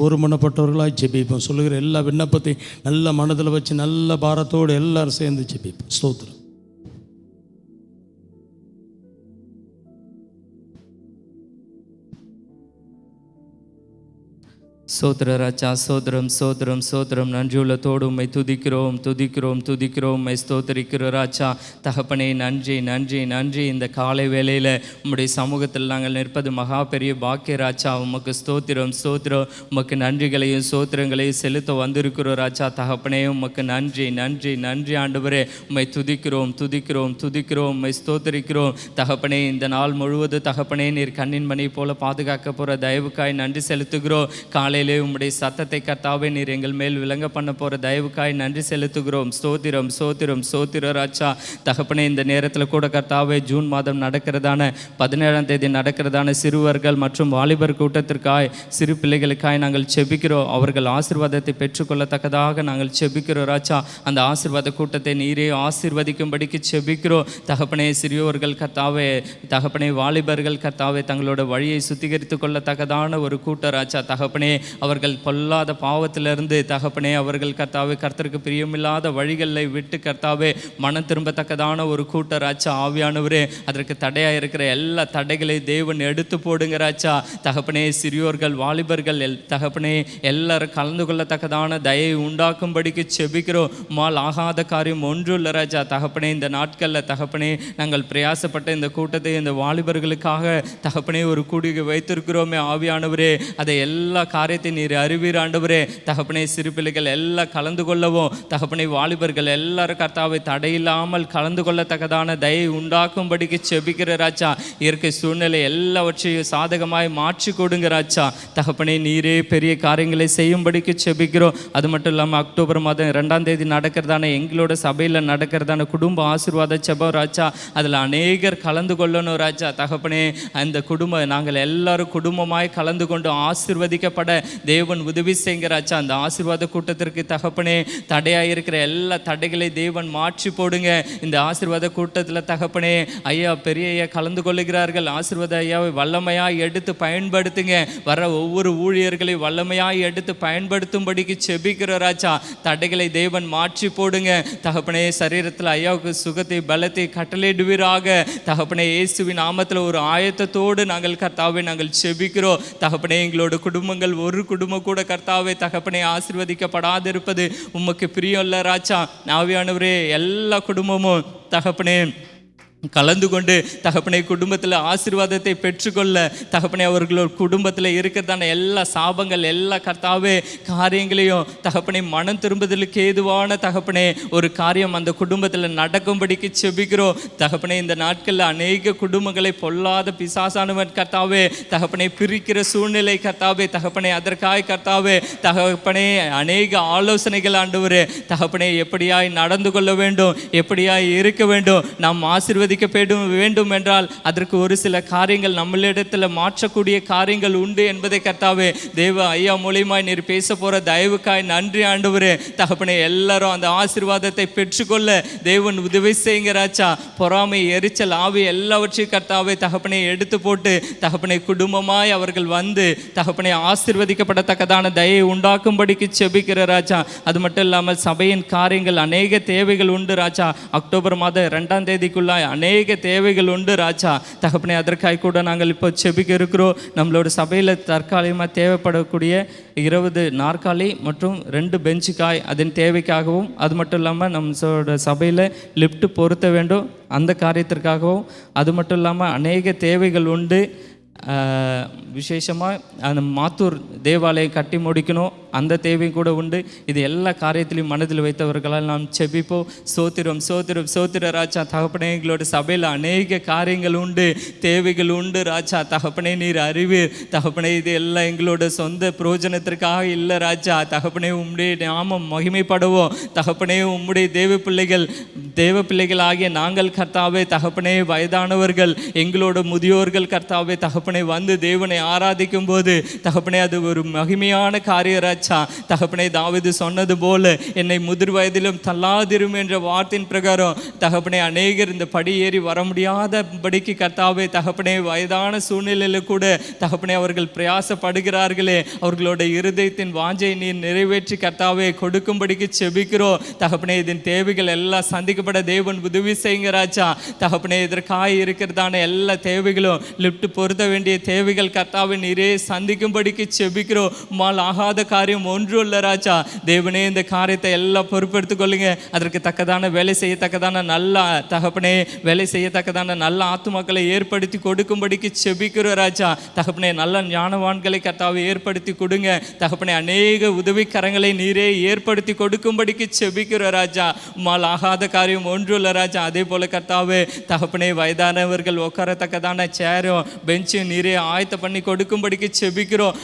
ஒருமனப்பட்டவர்களாய் ஜெபிப்போம். சொல்லுகிற எல்லா விண்ணப்பத்தையும் நல்ல மனதில் வச்சு நல்ல பாரத்தோடு எல்லாரும் சேர்ந்து ஜெபிப்போம். ஸ்தோத்திரம். சோத்திர ராஜா, சோத்திரம் சோத்திரம் சோத்திரம். நன்றியுள்ளத்தோடு உம்மை துதிக்கிறோம் துதிக்கிறோம் துதிக்கிறோம். உம்மை ஸ்தோத்திரிக்கிறோம் ராஜா. தகப்பனே நன்றி நன்றி நன்றி. இந்த காலை வேளையில் உம்முடைய சமூகத்தில் நாங்கள் நிற்பது மகா பெரிய பாக்கிய ராஜா. உமக்கு ஸ்தோத்திரம் ஸ்தோத்திரம். உமக்கு நன்றிகளையும் சோத்திரங்களையும் செலுத்த வந்திருக்கிறோம் ராஜா. தகப்பனே உமக்கு நன்றி நன்றி நன்றி ஆண்டவரே. உம்மை துதிக்கிறோம் துதிக்கிறோம் துதிக்கிறோம். உம்மை ஸ்தோத்திரிக்கிறோம் தகப்பனே. இந்த நாள் முழுவதும் தகப்பனே நீர் கண்ணின் மணி போல பாதுகாக்க போகிற தயவுக்காய் நன்றி செலுத்துகிறோம். காலையிலே உம்முடைய சத்தத்தை கர்த்தாவே நீர் எங்கள் மேல் விளங்க பண்ண போகிற தயவுக்காய் நன்றி செலுத்துகிறோம். ஸ்தோத்திரம் ஸ்தோத்திரம் ஸ்தோத்திர ராஜா. தகப்பனே இந்த நேரத்தில் கூட கர்த்தாவே ஜூன் மாதம் நடக்கிறதான 17ஆம் தேதி நடக்கிறதான சிறுவர்கள் மற்றும் வாலிபர் கூட்டத்திற்காய் சிறு பிள்ளைகளுக்காய் நாங்கள் செபிக்கிறோம். அவர்கள் ஆசீர்வாதத்தை பெற்றுக்கொள்ளத்தக்கதாக நாங்கள் செபிக்கிறோம் ராஜா. அந்த ஆசீர்வாத கூட்டத்தை நீரே ஆசீர்வதிக்கும்படிக்கு செபிக்கிறோம் தகப்பனே. சிறியோர்கள் கர்த்தாவே தகப்பனே, வாலிபர்கள் கர்த்தாவே தங்களோட வழியை சுத்திகரித்து கொள்ளத்தக்கதான ஒரு கூட்ட ராஜா. தகப்பனே அவர்கள் பொல்லாத பாவத்திலிருந்து தகப்பனே அவர்கள் கர்த்தாவே கர்த்தருக்கு பிரியமில்லாத வழிகளை விட்டு கர்த்தாவே மனம் திரும்பத்தக்கதான ஒரு கூட்ட ராஜா. ஆவியானவரே அதற்கு தடையாக இருக்கிற எல்லா தடைகளை தேவன் எடுத்து போடுங்க ராஜா. தகப்பனே சிறியோர்கள் வாலிபர்கள் தகப்பனே எல்லாரும் கலந்து கொள்ளத்தக்கதான தயை உண்டாக்கும்படிக்கு செபிக்கிறோம். மால் ஆகாத காரியம் ஒன்றும் இல்லை ராஜா. தகப்பனே இந்த நாட்களில் தகப்பனே நாங்கள் பிரயாசப்பட்ட இந்த கூட்டத்தை இந்த வாலிபர்களுக்காக தகப்பனே ஒரு கூடி வைத்திருக்கிறோமே ஆவியானவரே. அதை எல்லா காரியத்தை நீர் அறிவீர் ஆண்டவரே. தகப்பனே சிறு பிள்ளைகள் எல்லாம் கலந்து கொள்ளவும் தகப்பனே வாலிபர்கள் எல்லாரும் கர்த்தாவை தடையில்லாமல் கலந்து கொள்ளத்தக்கதான தயை உண்டாக்கும்படிக்கு செபிக்கிற ராஜா. இயற்கை சூழ்நிலை எல்லாவற்றையும் சாதகமாய் மாற்றி கொடுங்க ராஜா. தகப்பனே நீரே பெரிய காரியங்களை செய்யும்படிக்கு செபிக்கிறோம். அது மட்டும் இல்லாமல் அக்டோபர் மாதம் 2ஆம் தேதி நடக்கிறதான எங்களோட சபையில் நடக்கிறதான குடும்ப ஆசீர்வாத செபம் ராஜா. அதில் அநேகர் கலந்து கொள்ளணும் ராஜா. தகப்பனே அந்த நாங்கள் எல்லாரும் குடும்பமாய் கலந்து கொண்டு ஆசீர்வதிக்கப்பட தேவன் உதவி செய்யுங்க ராஜா. அந்த ஆசீர்வாத கூட்டத்திற்கு தகப்பனே தடையாக இருக்கிற எல்லா தடைகளை தேவன் மாற்றி போடுங்க. இந்த ஆசீர்வாத கூட்டத்தில் தகப்பனே ஐயா பெரிய ஐயா கலந்து கொள்ளுகிறார்கள். ஆசீர்வாத ஐயாவை வல்லமையாக எடுத்து பயன்படுத்துங்க. வர ஒவ்வொரு ஊழியர்களையும் வல்லமையாக எடுத்து பயன்படுத்தும்படிக்கு செபிக்கிற ராஜா. தடைகளை தேவன் மாற்றி போடுங்க தகப்பனே. சரீரத்தில் ஐயாவுக்கு சுகத்தை பலத்தை கட்டளையிடுவீராக தகப்பனே. இயேசுவின் நாமத்தில் ஒரு ஆயத்தத்தோடு நாங்கள் கர்த்தாவை நாங்கள் செபிக்கிறோம் தகப்பனே. எங்களோட குடும்பங்கள் ஒரு குடும்பம் கூட கர்த்தாவே தகப்பனே ஆசீர்வதிக்கப்படாதிருப்பது உமக்கு பிரியம் இல்லை ராஜா. ஆவியானவரே எல்லா குடும்பமும் தகப்பனே கலந்து கொண்டு தகப்பனை குடும்பத்தில் ஆசீர்வாதத்தை பெற்றுக்கொள்ள தகப்பனை அவர்களோட குடும்பத்தில் இருக்கிறதான எல்லா சாபங்கள் எல்லா கர்த்தாவே காரியங்களையும் தகப்பனை மனம் திரும்புதலுக்கு ஏதுவான தகப்பனே ஒரு காரியம் அந்த குடும்பத்தில் நடக்கும்படிக்கு செபிக்கிறோம் தகப்பனை. இந்த நாட்களில் அநேக குடும்பங்களை பொல்லாத பிசாசானவன் கர்த்தாவே தகப்பனை பிரிக்கிற சூழ்நிலை கர்த்தாவே தகப்பனை. அதற்காக கர்த்தாவே தகப்பனே அநேக ஆலோசனைகள் ஆண்டவரே தகப்பனை எப்படியாய் நடந்து கொள்ள வேண்டும், எப்படியாய் இருக்க வேண்டும், நாம் ஆசீர்வதிக்க வேண்டும் என்றால் அதற்கு ஒரு சில காரியங்கள் நம்மளிடத்தில் மாற்றக்கூடிய காரியங்கள் உண்டு என்பதை கர்த்தாவே தேவ ஐயா மூலியமாய் நீர் பேச போற தயவுக்காய் நன்றி ஆண்டவரே தகப்பனே. எல்லாரும் அந்த ஆசீர்வாதத்தை பெற்றுக்கொள்ள தேவன் உதவி செய்யுங்க ராஜா. பொறாமை எரிச்சல் ஆவி எல்லாவற்றையும் கர்த்தாவே தகப்பனை எடுத்து போட்டு தகப்பனை குடும்பமாய் அவர்கள் வந்து தகப்பனை ஆசீர்வதிக்கப்படத்தக்கதான தயை உண்டாக்கும்படிக்கு செபிக்கிற ராஜா. அது மட்டும் இல்லாமல் சபையின் காரியங்கள் அநேக தேவைகள் உண்டு ராஜா. அக்டோபர் மாதம் 2ஆம் தேதிக்குள்ளாய் அநேக தேவைகள் உண்டு ராஜா தகப்பனே. அதற்காக கூட நாங்கள் இப்போ செபிக்க இருக்கிறோம். நம்மளோட சபையில் தற்காலிகமாக தேவைப்படக்கூடிய 20 நாற்காலி மற்றும் 2 பெஞ்சுக்காய் அதன் தேவைக்காகவும், அது மட்டும் இல்லாமல் நம்மளோட சபையில் லிஃப்ட் பொருத்த வேண்டும் அந்த காரியத்திற்காகவும், அது மட்டும் இல்லாமல் அநேக தேவைகள் உண்டு. விசேஷமாக அந்த மாத்தூர் தேவாலயம் கட்டி முடிக்கணும் அந்த தேவையும் கூட உண்டு. இது எல்லா காரியத்திலையும் மனதில் வைத்தவர்களால் நாம் செபிப்போம். சோத்திரம் சோத்திரம் சோத்திர ராஜா தகப்பனே. எங்களோட சபையில் அநேக காரியங்கள் உண்டு, தேவைகள் உண்டு ராஜா தகப்பனே. நீர் அறிவீர் தகப்பனே. இது எல்லாம் எங்களோட சொந்த பிரயோஜனத்திற்காக இல்லை ராஜா தகப்பனே. உம்முடைய நாமம் மகிமைப்படுவோம் தகப்பனே. உம்முடைய தேவ பிள்ளைகள் ஆகிய நாங்கள் கர்த்தாவே தகப்பனே வயதானவர்கள் எங்களோட முதியோர்கள் கர்த்தாவே தகப்பனே வந்து தேவனை ஆராதிக்கும் போது தகப்பனே அது ஒரு மகிமையான காரிய ராஜா தகப்பனே. தாவீது சொன்னது போல என்னை முதிர் வயதிலும் தள்ளாதிரும் என்ற வார்த்தையின் பிரகாரம் தகப்பனே அநேகர் இந்த படி ஏறி வர முடியாதபடிக்கு கர்த்தாவே தகப்பனே வயதான சூழ்நிலையில் கூட தகப்பனே அவர்கள் பிரயாசப்படுகிறார்களே. அவர்களோட இருதயத்தின் வாஞ்சை நீர் நிறைவேற்றி கர்த்தாவே கொடுக்கும்படிக்கு செபிக்கிறோம் தகப்பனே. இதன் தேவைகள் எல்லாம் சந்திக்கப்பட தேவன் உதவி செய்யுங்க ராஜா தகப்பனே. இதற்காக இருக்கிறதான எல்லா தேவைகளும் லிஃப்ட் பொருத்த வேண்டிய தேவைகள் கர்த்தாவே நீரே சந்திக்கும்படிக்கு செபிக்கிறோம். உம்மால் ஆகாத காரியம் ஒன்றும் இல்லை ராஜா. தேவனே இந்த காரியத்தை எல்லாம் பொறுப்பெடுத்துக் கொள்ளுங்க. அதற்கு தக்கதான வேலை செய்யத்தக்கதான நல்ல தகப்பனே, வேலை செய்யத்தக்கதான நல்ல ஆத்துமாக்களை ஏற்படுத்தி கொடுக்கும்படிக்கு செபிக்கிறோம் ராஜா. தகப்பனே நல்ல ஞானவான்களை கர்த்தாவை ஏற்படுத்தி கொடுங்க தகப்பனே. அநேக உதவிக்கரங்களை நீரே ஏற்படுத்தி கொடுக்கும்படிக்கு செபிக்கிறோம் ராஜா. உம்மால் ஆகாத காரியம் ஒன்றும் இல்லை ராஜா. அதே போல கர்த்தாவே தகப்பனே வயதானவர்கள் உட்காரத்தக்கதான சேரும் பெஞ்சும் நீரே ஆயத்த பண்ணி கொடுக்கும்படிக்கு செபிக்கிறோம்.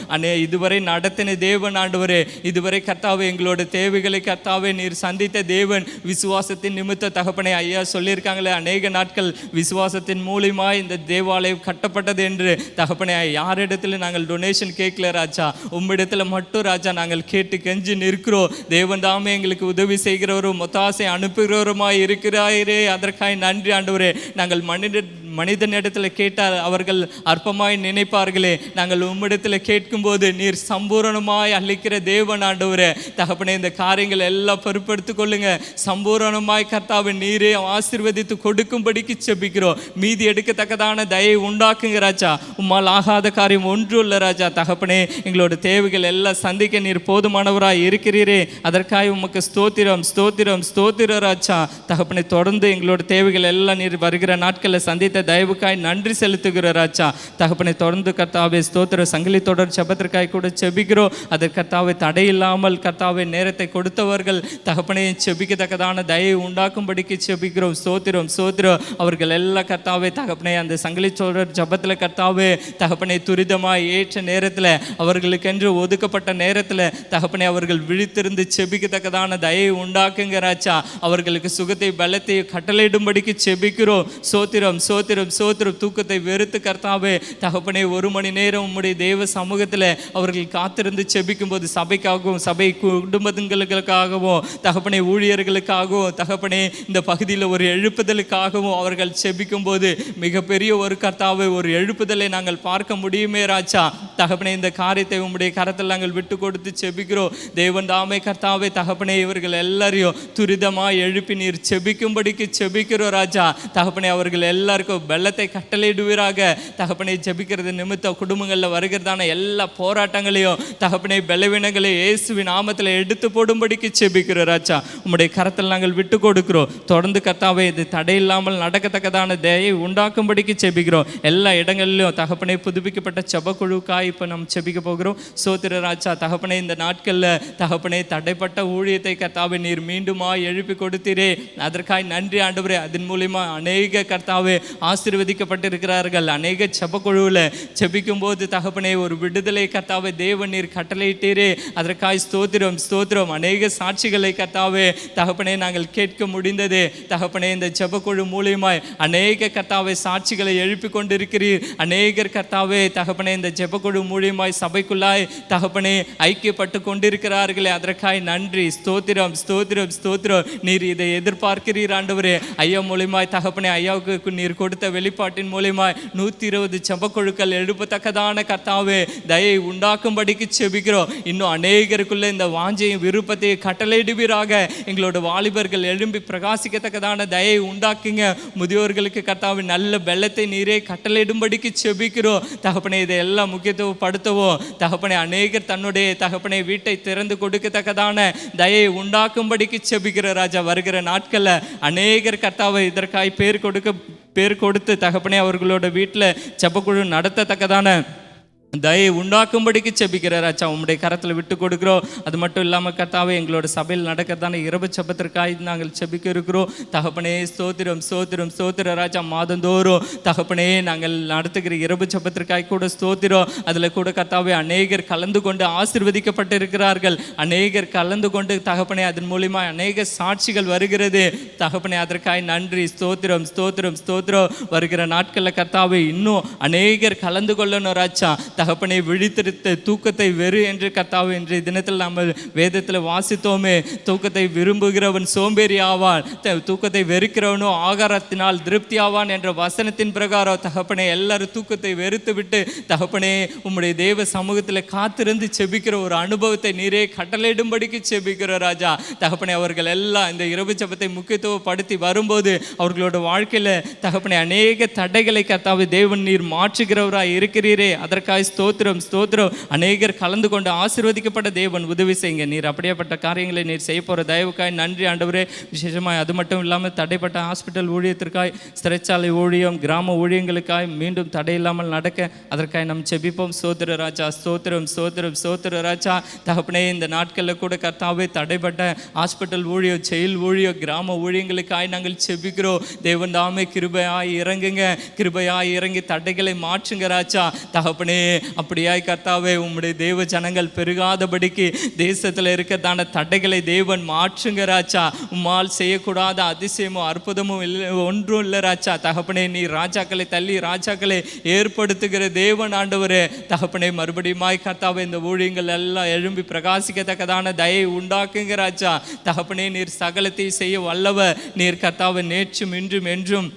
இதுவரை நடத்தின தேவன் ஆண்டவரே, இதுவரை கர்த்தாவே எங்களோட தேவைகளை கர்த்தாவே நீர் சந்தித்த தேவன். விசுவாசத்தின் நிமித்த தகப்பனே ஐயா சொல்லியிருக்காங்களே, அநேக நாட்கள் விசுவாசத்தின் மூலியமாய் இந்த தேவாலயம் கட்டப்பட்டது என்று தகப்பனே. யாரிடத்துல நாங்கள் டொனேஷன் கேட்கல ராஜா, உம்மிடத்துல மட்டும் ராஜா நாங்கள் கேட்டு கெஞ்சி நிற்கிறோம். தேவன் தாமே எங்களுக்கு உதவி செய்கிறவரும் ஒத்தாசை அனுப்புகிறவருமாய் இருக்கிறாரே, அதற்காக நன்றி ஆண்டவரே. நாங்கள் மனிதனிடத்தில் கேட்டால் அவர்கள் அற்பமாய் நினைப்பார்களே, நாங்கள் உம்மிடத்தில் கேட்கும்போது நீர் சம்பூரணமாய் அளிக்கிற தேவன் ஆண்டவரே. தகப்பனே இந்த காரியங்கள் எல்லாம் பொறுப்பெடுத்துக் கொள்ளுங்க. சம்பூரணமாய் கர்த்தாவை நீரே ஆசீர்வதித்து கொடுக்கும்படிக்கு செபிக்கிறோம். மீதி எடுக்கத்தக்கதான தயை உண்டாக்குங்க ராஜா. உம்மால் ஆகாத காரியம் ஒன்றும் இல்லை ராஜா. தகப்பனே எங்களோட தேவைகள் எல்லாம் சந்திக்க நீர் போதுமானவராய் இருக்கிறீரே, அதற்காக உமக்கு ஸ்தோத்திரம் ஸ்தோத்திரம் ஸ்தோத்திரம் ராஜா. தகப்பனே தொடர்ந்து எங்களோட தேவைகள் எல்லாம் நீர் வருகிற நாட்களில் சந்தித்த தயவுக்காய் நன்றி செலுத்துகிற ராஜா. தகப்பனை தொடர்ந்து கர்த்தாவே ஸ்தோத்திர சங்கிலி தொடர் ஜெபத்திற்காய் கூட செபிக்கிறோம். அதற்கு கர்த்தாவை தடையில்லாமல் கர்த்தாவை நேரத்தை கொடுத்தவர்கள் தகப்பனை செபிக்கத்தக்கதான தயை உண்டாக்கும்படிக்கு செபிக்கிறோம். ஸ்தோத்திரம் ஸ்தோத்திரம். அவர்கள் எல்லாம் கர்த்தாவே தகப்பனை அந்த சங்கிலி தொடர் ஜெபத்தில் கர்த்தாவே தகப்பனை துரிதமாய் ஏற்ற நேரத்தில் அவர்களுக்கென்று ஒதுக்கப்பட்ட நேரத்தில் தகப்பனை அவர்கள் விழித்திருந்து செபிக்கத்தக்கதான தயை உண்டாக்குங்க ராஜா. அவர்களுக்கு சுகத்தை பலத்தை கட்டளையிடும்படிக்கு செபிக்கிறோம். சோத்திரம் சோத்திரம் சோத்திரம். தூக்கத்தை வெறுத்து கர்த்தாவே தகப்பனே 1 மணி நேரம் உம்முடைய தேவ சமூகத்தில் அவர்கள் காத்திருந்து செபிக்கும் போது சபைக்காகவும் சபை குடும்பங்களுக்காகவும் தகப்பனே ஊழியர்களுக்காகவும் தகப்பனே இந்த பகுதியில் ஒரு எழுப்புதலுக்காகவும் அவர்கள் செபிக்கும் போது மிகப்பெரிய ஒரு கர்த்தாவை ஒரு எழுப்புதலை நாங்கள் பார்க்க முடியுமே ராஜா. தகப்பனே இந்த காரியத்தை உம்முடைய கரத்தில் நாங்கள் விட்டு கொடுத்து செபிக்கிறோம். தேவன் தாமே கர்த்தாவே தகப்பனே இவர்கள் எல்லாரையும் துரிதமாக எழுப்பி நீர் செபிக்கும்படிக்கு செபிக்கிறோம் ராஜா. தகப்பனே அவர்கள் எல்லாருக்கும் வெள்ளத்தை கட்டளையிடுவீராக. தகப்பனை ஜெபிக்கிறது நிமித்த குடும்பங்களில் வருகிறதான எல்லா போராட்டங்களையும் தகப்பனை பலவீனங்களையும் இயேசுவின் நாமத்தில் எடுத்து போடும்படிக்கு ஜெபிக்கிறோம் ராஜா. உம்முடைய கரத்தில் நாங்கள் விட்டு கொடுக்கிறோம். தொடர்ந்து கர்த்தாவே இது தடையில்லாமல் நடக்கத்தக்கதான தயை உண்டாக்கும்படிக்கு ஜெபிக்கிறோம். எல்லா இடங்களிலும் தகப்பனை புதுப்பிக்கப்பட்ட ஜெபக்குழுக்காய் இப்போ நம்ம ஜெபிக்க போகிறோம். சோத்திர ராஜா தகப்பனை இந்த நாட்களில் தகப்பனை தடைப்பட்ட ஊழியத்தை கர்த்தாவை நீர் மீண்டுமா எழுப்பி கொடுத்தீரே, அதற்காய் நன்றி ஆண்டவரே. அதன் மூலியமா அநேக கர்த்தாவே ஆசீர்வதிக்கப்பட்டிருக்கிறார்கள். அநேக ஜெபக்குழுவில் ஜெபிக்கும் போது தகப்பனே ஒரு விடுதலை கர்த்தாவே தேவன் நீர் கட்டளையிட்டீரே, அதற்காய் ஸ்தோத்திரம் ஸ்தோத்திரம். அநேக சாட்சிகளை கர்த்தாவே தகப்பனே நாங்கள் கேட்க முடிந்தது. தகப்பனே இந்த ஜெபக்குழு மூலியமாய் அநேக கர்த்தாவே சாட்சிகளை எழுப்பி கொண்டிருக்கிறீர். அநேகர் கர்த்தாவே தகப்பனே இந்த ஜெபக்குழு மூலியமாய் சபைக்குள்ளாய் தகப்பனே ஐக்கியப்பட்டு கொண்டிருக்கிறார்களே, அதற்காய் நன்றி ஸ்தோத்திரம் ஸ்தோத்திரம் ஸ்தோத்திரம். நீர் இதை எதிர்பார்க்கிறீர் ஆண்டவரே. ஐயா மூலியமாய் தகப்பனே ஐயாவுக்கு நீர் கொடுத்த வெளிப்பாட்டின் மூலியமாய் 120 ஜெபக்குழுக்கள் எழுப்பத்தக்கதான கர்த்தாவே தயை உண்டாக்கும்படிக்கு செபிக்கிறோம். இன்னும் அநேகருக்குள்ள இந்த வாஞ்சையும் விருப்பத்தையும் கட்டளையிடுவீராக. எங்களோட வாலிபர்கள் எழும்பி பிரகாசிக்கத்தக்கதான தயை உண்டாக்குங்க. முதியோர்களுக்கு கர்த்தாவே நல்ல வெள்ளத்தை நீரே கட்டளையிடும்படிக்கு செபிக்கிறோம். தகப்பனை இதை எல்லாம் முக்கியத்துவப்படுத்தவும் தகப்பனை அநேகர் தன்னுடைய தகப்பனை வீட்டை திறந்து கொடுக்கத்தக்கதான தயை உண்டாக்கும்படிக்கு செபிக்கிற ராஜா. வருகிற நாட்களில் அநேகர் கர்த்தாவை இதற்காய் பேர் கொடுத்து தகப்பனே அவர்களோட வீட்டில் ஜெபக்குழு நடத்தத்தக்கதான தயை உண்டாக்கும்படிக்கு செபிக்கிறார் ராஜா. உம்முடைய கரத்தில் விட்டு கொடுக்குறோம். அது மட்டும் இல்லாமல் கர்த்தாவே எங்களோட சபையில் நடக்கிறதான இரவு ஜெபத்திற்காக நாங்கள் செபிக்க இருக்கிறோம். தகப்பனே ஸ்தோத்திரம் ஸ்தோத்திரம் ஸ்தோத்திர ராஜா. மாதந்தோறும் தகப்பனே நாங்கள் நடத்துகிற இரவு ஜெபத்திற்காக கூட ஸ்தோத்திரம். அதில் கூட கர்த்தாவே அநேகர் கலந்து கொண்டு ஆசீர்வதிக்கப்பட்டு இருக்கிறார்கள். அநேகர் கலந்து கொண்டு தகப்பனே அதன் மூலிமா அநேக சாட்சிகள் வருகிறது. தகப்பனே அதற்காக நன்றி ஸ்தோத்திரம் ஸ்தோத்திரம் ஸ்தோத்திரம். வருகிற நாட்களில் கர்த்தாவே இன்னும் அநேகர் கலந்து கொள்ளணும் ராஜா. தகப்பனை விழித்திருத்த தூக்கத்தை வெறு என்று கர்த்தாவே இன்றைய தினத்தில் நாம் வேதத்தில் வாசித்தோமே. தூக்கத்தை விரும்புகிறவன் சோம்பேறி ஆவான், தூக்கத்தை வெறுக்கிறவனோ ஆகாரத்தினால் திருப்தி ஆவான் என்ற வசனத்தின் பிரகாரம் தகப்பனே எல்லாரும் தூக்கத்தை வெறுத்து விட்டு தகப்பனே உம்முடைய தேவ சமூகத்தில் காத்திருந்து செபிக்கிற ஒரு அனுபவத்தை நீரே கட்டளையிடும்படிக்கு செபிக்கிற ராஜா. தகப்பனே அவர்கள் எல்லாம் இந்த இரவு ஜெபத்தை முக்கியத்துவப்படுத்தி வரும்போது அவர்களோட வாழ்க்கையில் தகப்பனே அநேக தடைகளை கர்த்தாவே தேவன் நீர் மாற்றுகிறவராய் இருக்கிறீரே, அதற்காக ஸ்தோத்திரம் ஸ்தோத்திரம். அநேகர் கலந்து கொண்டு ஆசீர்வதிக்கப்பட்ட தேவன் உதவி செய்யுங்க. நீர் அப்படியேப்பட்ட காரியங்களை நீர் செய்ய போகிற தயவுக்காய் நன்றி ஆண்டவரே. விசேஷமாய் அது மட்டும் இல்லாமல் தடைப்பட்ட ஹாஸ்பிட்டல் ஊழியத்திற்காய், சிறைச்சாலை ஊழியம், கிராம ஊழியங்களுக்காய் மீண்டும் தடை இல்லாமல் நடக்க அதற்காக நாம் செபிப்போம். சோத்திர ராஜா ஸ்தோத்திரம் ஸ்தோத்திரம் ஸ்தோத்திர ராஜா. தகப்பனே இந்த நாட்களில் கூட கர்த்தாவே தடைப்பட்ட ஹாஸ்பிட்டல் ஊழியம், செயல் ஊழியம், கிராம ஊழியங்களுக்காய் நாங்கள் செபிக்கிறோம். தேவன் தாமே கிருபையாய் இறங்குங்க, கிருபையாய் இறங்கி தடைகளை மாற்றுங்க ராஜா. தகப்பனே அப்படியாய் கர்த்தாவே உம்முடைய தேவ ஜனங்கள் பெருகாதபடிக்கு தேசத்தில் இருக்கிறதான தடைகளை தேவன் மாற்றுங்க ராஜா. உம்மால் செய்யக்கூடாத அதிசயமோ அற்புதமும் இல்லை, ஒன்றும் இல்லை ராஜா. தகப்பனே நீ ராஜாக்களை தள்ளி ராஜாக்களை ஏற்படுத்துகிற தேவன் ஆண்டவரே. தகப்பனே மறுபடியுமாய் கர்த்தாவே இந்த ஊழியங்கள் எல்லாம் எழும்பி பிரகாசிக்கத்தக்கதான தயை உண்டாக்குங்க ராஜா. தகப்பனே நீர் சகலத்தை செய்ய வல்லவர். நீர் கர்த்தாவே நேற்றும் இன்றும் என்றும்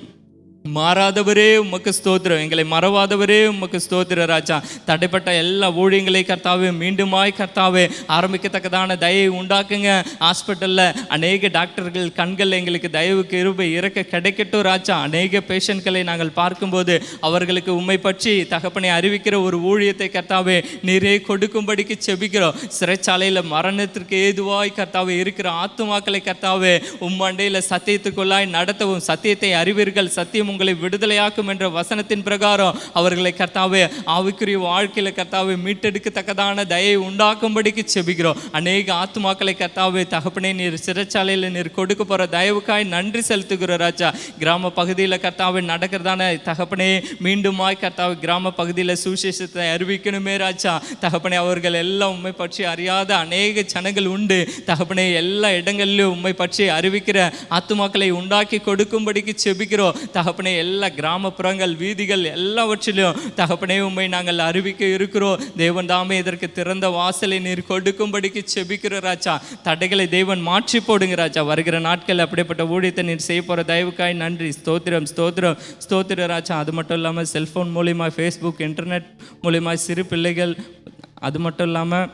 மாறாதவரே உமக்கு ஸ்தோத்திரம், எங்களை மறவாதவரே உமக்கு ஸ்தோத்திர ராஜா. தடைப்பட்ட எல்லா ஊழியங்களை கர்த்தாவே மீண்டுமாய் கர்த்தாவே ஆரம்பிக்கத்தக்கதான தயை உண்டாக்குங்க. ஹாஸ்பிட்டலில் அநேக டாக்டர்கள் கண்கள் எங்களுக்கு தயவு கிருபை இறக்க கிடைக்கட்டும் ராஜா. அநேக பேஷண்ட்களை நாங்கள் பார்க்கும்போது அவர்களுக்கு உம்மை பற்றி தகப்பனை அறிவிக்கிற ஒரு ஊழியத்தை கர்த்தாவே நீரே கொடுக்கும்படிக்கு செபிக்கிறோம். சிறைச்சாலையில் மரணத்திற்கு ஏதுவாய் கர்த்தாவே இருக்கிற ஆத்துமாக்களை கர்த்தாவே உம்மண்டையில் சத்தியத்துக்குள்ளாய் நடத்தவும், சத்தியத்தை அறிவீர்கள், சத்தியம் உங்களை விடுதலையாக்கும் என்ற வசனத்தின் பிரகாரம் அவர்களை கர்த்தாவே ஆவிக்குரிய வாழ்க்கையில் கர்த்தாவே மீட்டெடுக்கத்தக்கதான தயை உண்டாக்கும்படிக்கு செபிக்கிறோம். அநேக ஆத்துமாக்களை கர்த்தாவே தகப்பனே நீர் சிறைச்சாலையில் நீர் கொடுக்க போகிற தயவுக்காய் நன்றி செலுத்துகிற ராஜா. கிராம பகுதியில் கர்த்தாவே நடக்கிறதான தகப்பனே மீண்டுமாய் கர்த்தாவே கிராம பகுதியில் சுவிசேஷத்தை அறிவிக்கணுமே ராஜா. தகப்பனே அவர்கள் எல்லாம் உண்மை பற்றி அறியாத அநேக ஜனங்கள் உண்டு தகப்பனே. எல்லா இடங்களிலும் உண்மை பற்றி அறிவிக்கிற ஆத்துமாக்களை உண்டாக்கி கொடுக்கும்படிக்கு செபிக்கிறோம் தகப்பனே. எல்லா கிராமப்புறங்கள் வீதிகள் எல்லாவற்றிலும் தகப்பனே உண்மை நாங்கள் அறிவிக்க இருக்கிறோம். தேவன் தாமே இதற்கு திறந்த வாசலை நீர் கொடுக்கும்படிக்கு செபிக்கிற ராஜா. தடைகளை தேவன் மாற்றி போடுங்க ராஜா. வருகிற நாட்கள் அப்படிப்பட்ட ஊழியத்தை நீர் செய்ய போகிற தயவுக்காய் நன்றி. ஸ்தோத்திரம் ஸ்தோத்திரம் ஸ்தோத்திர ராஜா. அது மட்டும் இல்லாமல் செல்ஃபோன் மூலியமாக, ஃபேஸ்புக், இன்டர்நெட் மூலியமாக சிறு பிள்ளைகள், அது மட்டும் இல்லாமல்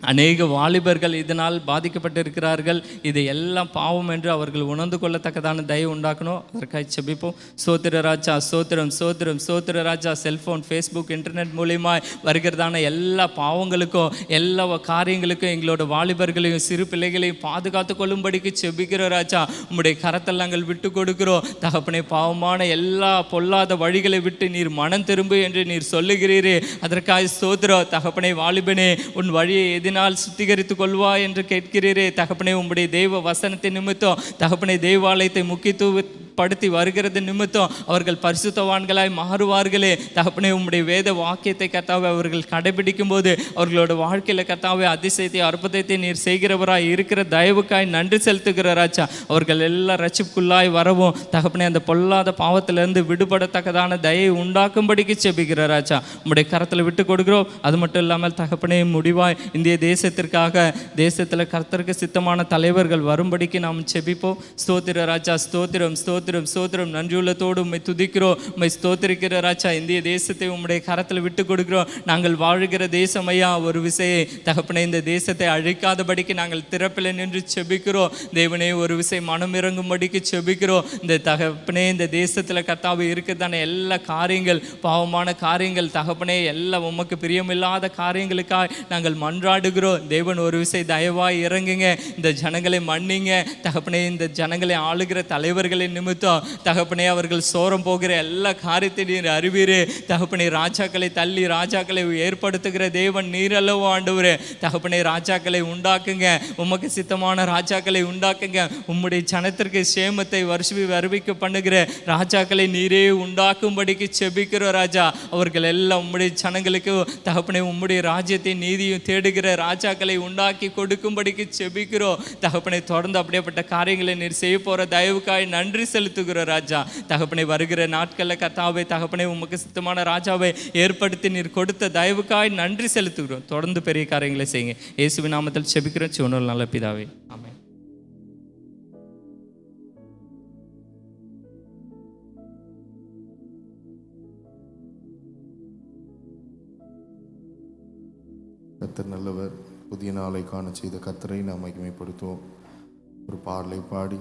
அநேக வாலிபர்கள் இதனால் பாதிக்கப்பட்டிருக்கிறார்கள். இது எல்லாம் பாவம் என்று அவர்கள் உணர்ந்து கொள்ளத்தக்கதான தயவு உண்டாக்கணும். அதற்காக செபிப்போம். சோத்திர ராஜா சோத்திரம் சோத்திரம் சோத்திர ராஜா. செல்ஃபோன், ஃபேஸ்புக், இன்டர்நெட் மூலியமாக வருகிறதான எல்லா பாவங்களுக்கும் எல்லா காரியங்களுக்கும் எங்களோட வாலிபர்களையும் சிறு பிள்ளைகளையும் பாதுகாத்து கொள்ளும்படிக்கு செபிக்கிற ராஜா. உம்முடைய கரத்தில் நாங்கள் விட்டு கொடுக்கிறோம் தகப்பனே. பாவமான எல்லா பொல்லாத வழிகளை விட்டு நீர் மனம் திரும்பு என்று நீர் சொல்லுகிறீரே, அதற்காக ஸ்தோத்திரம் தகப்பனே. வாலிபனே உன் வழியை எதினால் சுத்திகரித்துக் கொள்வா என்று கேட்கிறீரே தகப்பனே. உம்முடைய தெய்வ வசனத்தின் நிமித்தம் தகப்பனே தேவாலயத்தை முக்கியத்துவப்படுத்தி வருகிறது நிமித்தம் அவர்கள் பரிசுத்தவான்களாய் மாறுவார்களே தகப்பனே. உம்முடைய வேத வாக்கியத்தை கர்த்தாவே அவர்கள் கடைபிடிக்கும் போது அவர்களோட வாழ்க்கையில் கர்த்தாவே அதிசயத்தை அற்புதத்தை நீர் செய்கிறவராய் இருக்கிற தயவுக்காய் நன்றி செலுத்துகிற ராஜா. அவர்கள் எல்லாம் ரட்சிப்புக்குள்ளாய் வரவும் தகப்பனே அந்த பொல்லாத பாவத்திலிருந்து விடுபடத்தக்கதான தயை உண்டாக்கும்படிக்கு செபிக்கிற ராஜா. உம்முடைய கரத்தில் விட்டு கொடுக்கிறோம். அது மட்டும் இல்லாமல் தகப்பனே முடிவாய் இந்திய தேசத்திற்காக தேசத்தில் கர்த்தருக்கு சித்தமான தலைவர்கள் வரும்படிக்கு நாம் செபிப்போம். ஸ்தோத்திர ராஜா ஸ்தோத்திரம் ஸ்தோத்திரம் ஸ்தோத்திரம். நன்றியுள்ளத்தோடு உம்மை துதிக்கிறோம், உம்மை ஸ்தோத்திரிக்கிற ராஜா. இந்திய தேசத்தை உம்முடைய கரத்தில் விட்டு கொடுக்கிறோம். நாங்கள் வாழ்கிற தேசம் ஐயா ஒரு விசையை தகப்பனே இந்த தேசத்தை அழிக்காதபடிக்கு நாங்கள் திறப்பில் நின்று செபிக்கிறோம். தேவனே ஒரு விசை மனம் இறங்கும்படிக்கு செபிக்கிறோம். இந்த தகப்பனே இந்த தேசத்தில் கர்த்தாவே இருக்கிறதான எல்லா காரியங்கள், பாவமான காரியங்கள் தகப்பனே எல்லாம் உமக்கு பிரியமில்லாத காரியங்களுக்காக நாங்கள் மன்றாடுகிறோம். தேவன் ஒரு விசை தயவாய் இறங்குங்க, இந்த ஜனங்களை மன்னிங்க தகப்பனே. இந்த ஜனங்களை ஆளுகிற தலைவர்களின் நிமித்தம் தகப்பனே அவர்கள் சோரம் போகிற எல்லா காரியத்தை நீர் அறிவீரே தகப்பனே. ராஜாக்களை தள்ளி ராஜாக்களை ஏற்படுத்துகிற தேவன் நீர் அல்லவோ ஆண்டவரே தகப்பனே. ராஜாக்களை உண்டாக்குங்க, உமக்கு சித்தமான ராஜாக்களை உண்டாக்குங்க. உம்முடைய ஜனத்திற்கு சேமத்தை வருவிக்க பண்ணுகிற ராஜாக்களை நீரே உண்டாக்கும்படிக்கு செபிக்கிற ராஜா. அவர்கள் எல்லாம் உம்முடைய ஜனங்களுக்கு தகப்பனே உம்முடைய ராஜ்யத்தை நீதியும் தேடுகிற ராஜாக்களை உண்டாக்கி கொடுக்கும்படிக்கு செபிக்கிறோம் தகப்பனை. தொடர்ந்து அப்படியேப்பட்ட காரியங்களை நீர் செய்ய போகிற தயவுக்காய் நன்றி செலுத்து செலுத்துகிறோம் ராஜா. தகப்பனை வருகிற நாட்களில் கர்த்தாவே தகப்பனை உமக்கு சித்தமான ராஜாவை ஏற்படுத்தி நீர் கொடுத்த தயவுக்காய் நன்றி செலுத்துகிறோம். தொடர்ந்து பெரிய காரியங்களை செய்யுங்க. இயேசுவின் நாமத்தில் செபிக்கிறோம் சிவனோல் நல்ல பிதாவே, ஆமென். கர்த்தர் நல்லவர். புதிய நாளை காண செய்த கர்த்தரை நாம் மகிமைப்படுத்துவோம். ஒரு பாடலை பாடி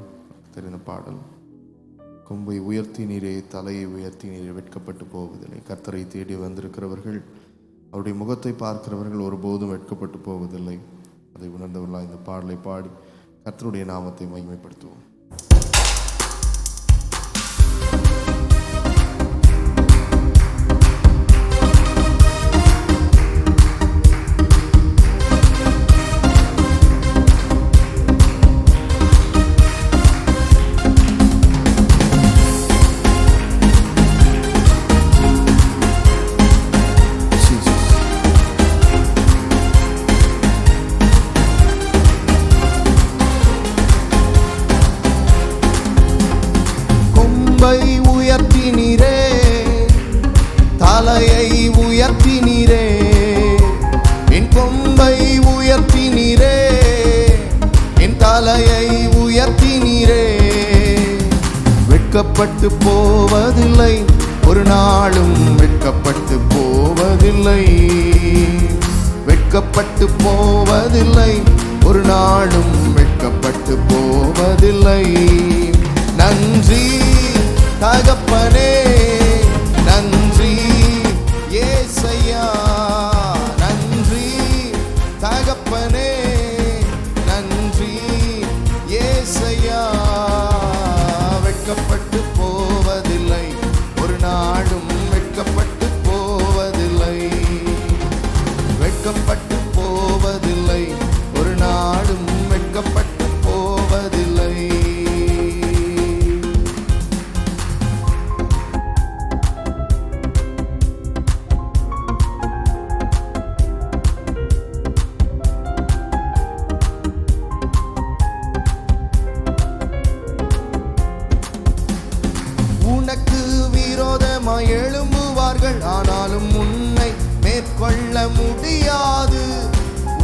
தெரிந்த பாடல். கொம்பை உயர்த்தி நீரே, தலையை உயர்த்தி நீரே, வெட்கப்பட்டு போவதில்லை. கர்த்தரை தேடி வந்திருக்கிறவர்கள், அவருடைய முகத்தை பார்க்கிறவர்கள் ஒருபோதும் வெட்கப்பட்டு போவதில்லை. அதை உணர்ந்தவர்களாக இந்த பாடலை பாடி கர்த்தருடைய நாமத்தை மகிமைப்படுத்துவோம். உயர்த்தினீரே, தலையை உயர்த்தினீரே, என் கொம்பை உயர்த்தினீரே, என் தலையை உயர்த்தினீரே. வெட்கப்பட்டு போவதில்லை, ஒரு நாளும் வெட்கப்பட்டு போவதில்லை. வெட்கப்பட்டு போவதில்லை, ஒரு நாளும் வெட்கப்பட்டு போவதில்லை. நன்றி தகப்பனே, நன்றி ஏசையா, நன்றி தகப்பனே, நன்றி ஏசையா. வெட்கப்பட்டு போவதில்லை, ஒரு நாளும் வெட்கப்பட்டு போவதில்லை. வெட்கப்பட்டு போவதில்லை, ஒரு நாளும் வெட்கப்பட்டு போவதில்லை. உனக்கு விரோதமாய் எழும்புவார்கள், ஆனாலும் உன்னை மேற்கொள்ள முடியாது.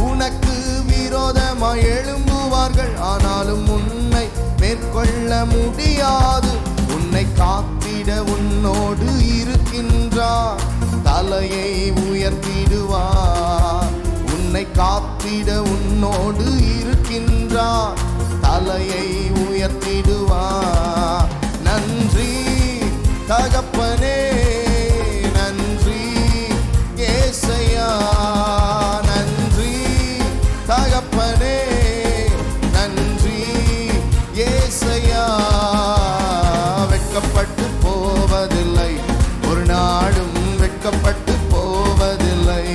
உனக்கு விரோதமாய் எழும்புவார்கள், ஆனாலும் உன்னை மேற்கொள்ள முடியாது. உன்னை காத்திட உன்னோடு இருக்கின்றார், தலையை உயர்த்திடுவார். உன்னை காத்திட உன்னோடு இருக்கின்றார், தலையை உயர்த்திடுவார். நன்றி தகப்பனே, நன்றி ஏசையா, நன்றி தகப்பனே, நன்றி ஏசையா. வெட்கப்பட்டு போவதில்லை, ஒரு நாளும் வெட்கப்பட்டு போவதில்லை.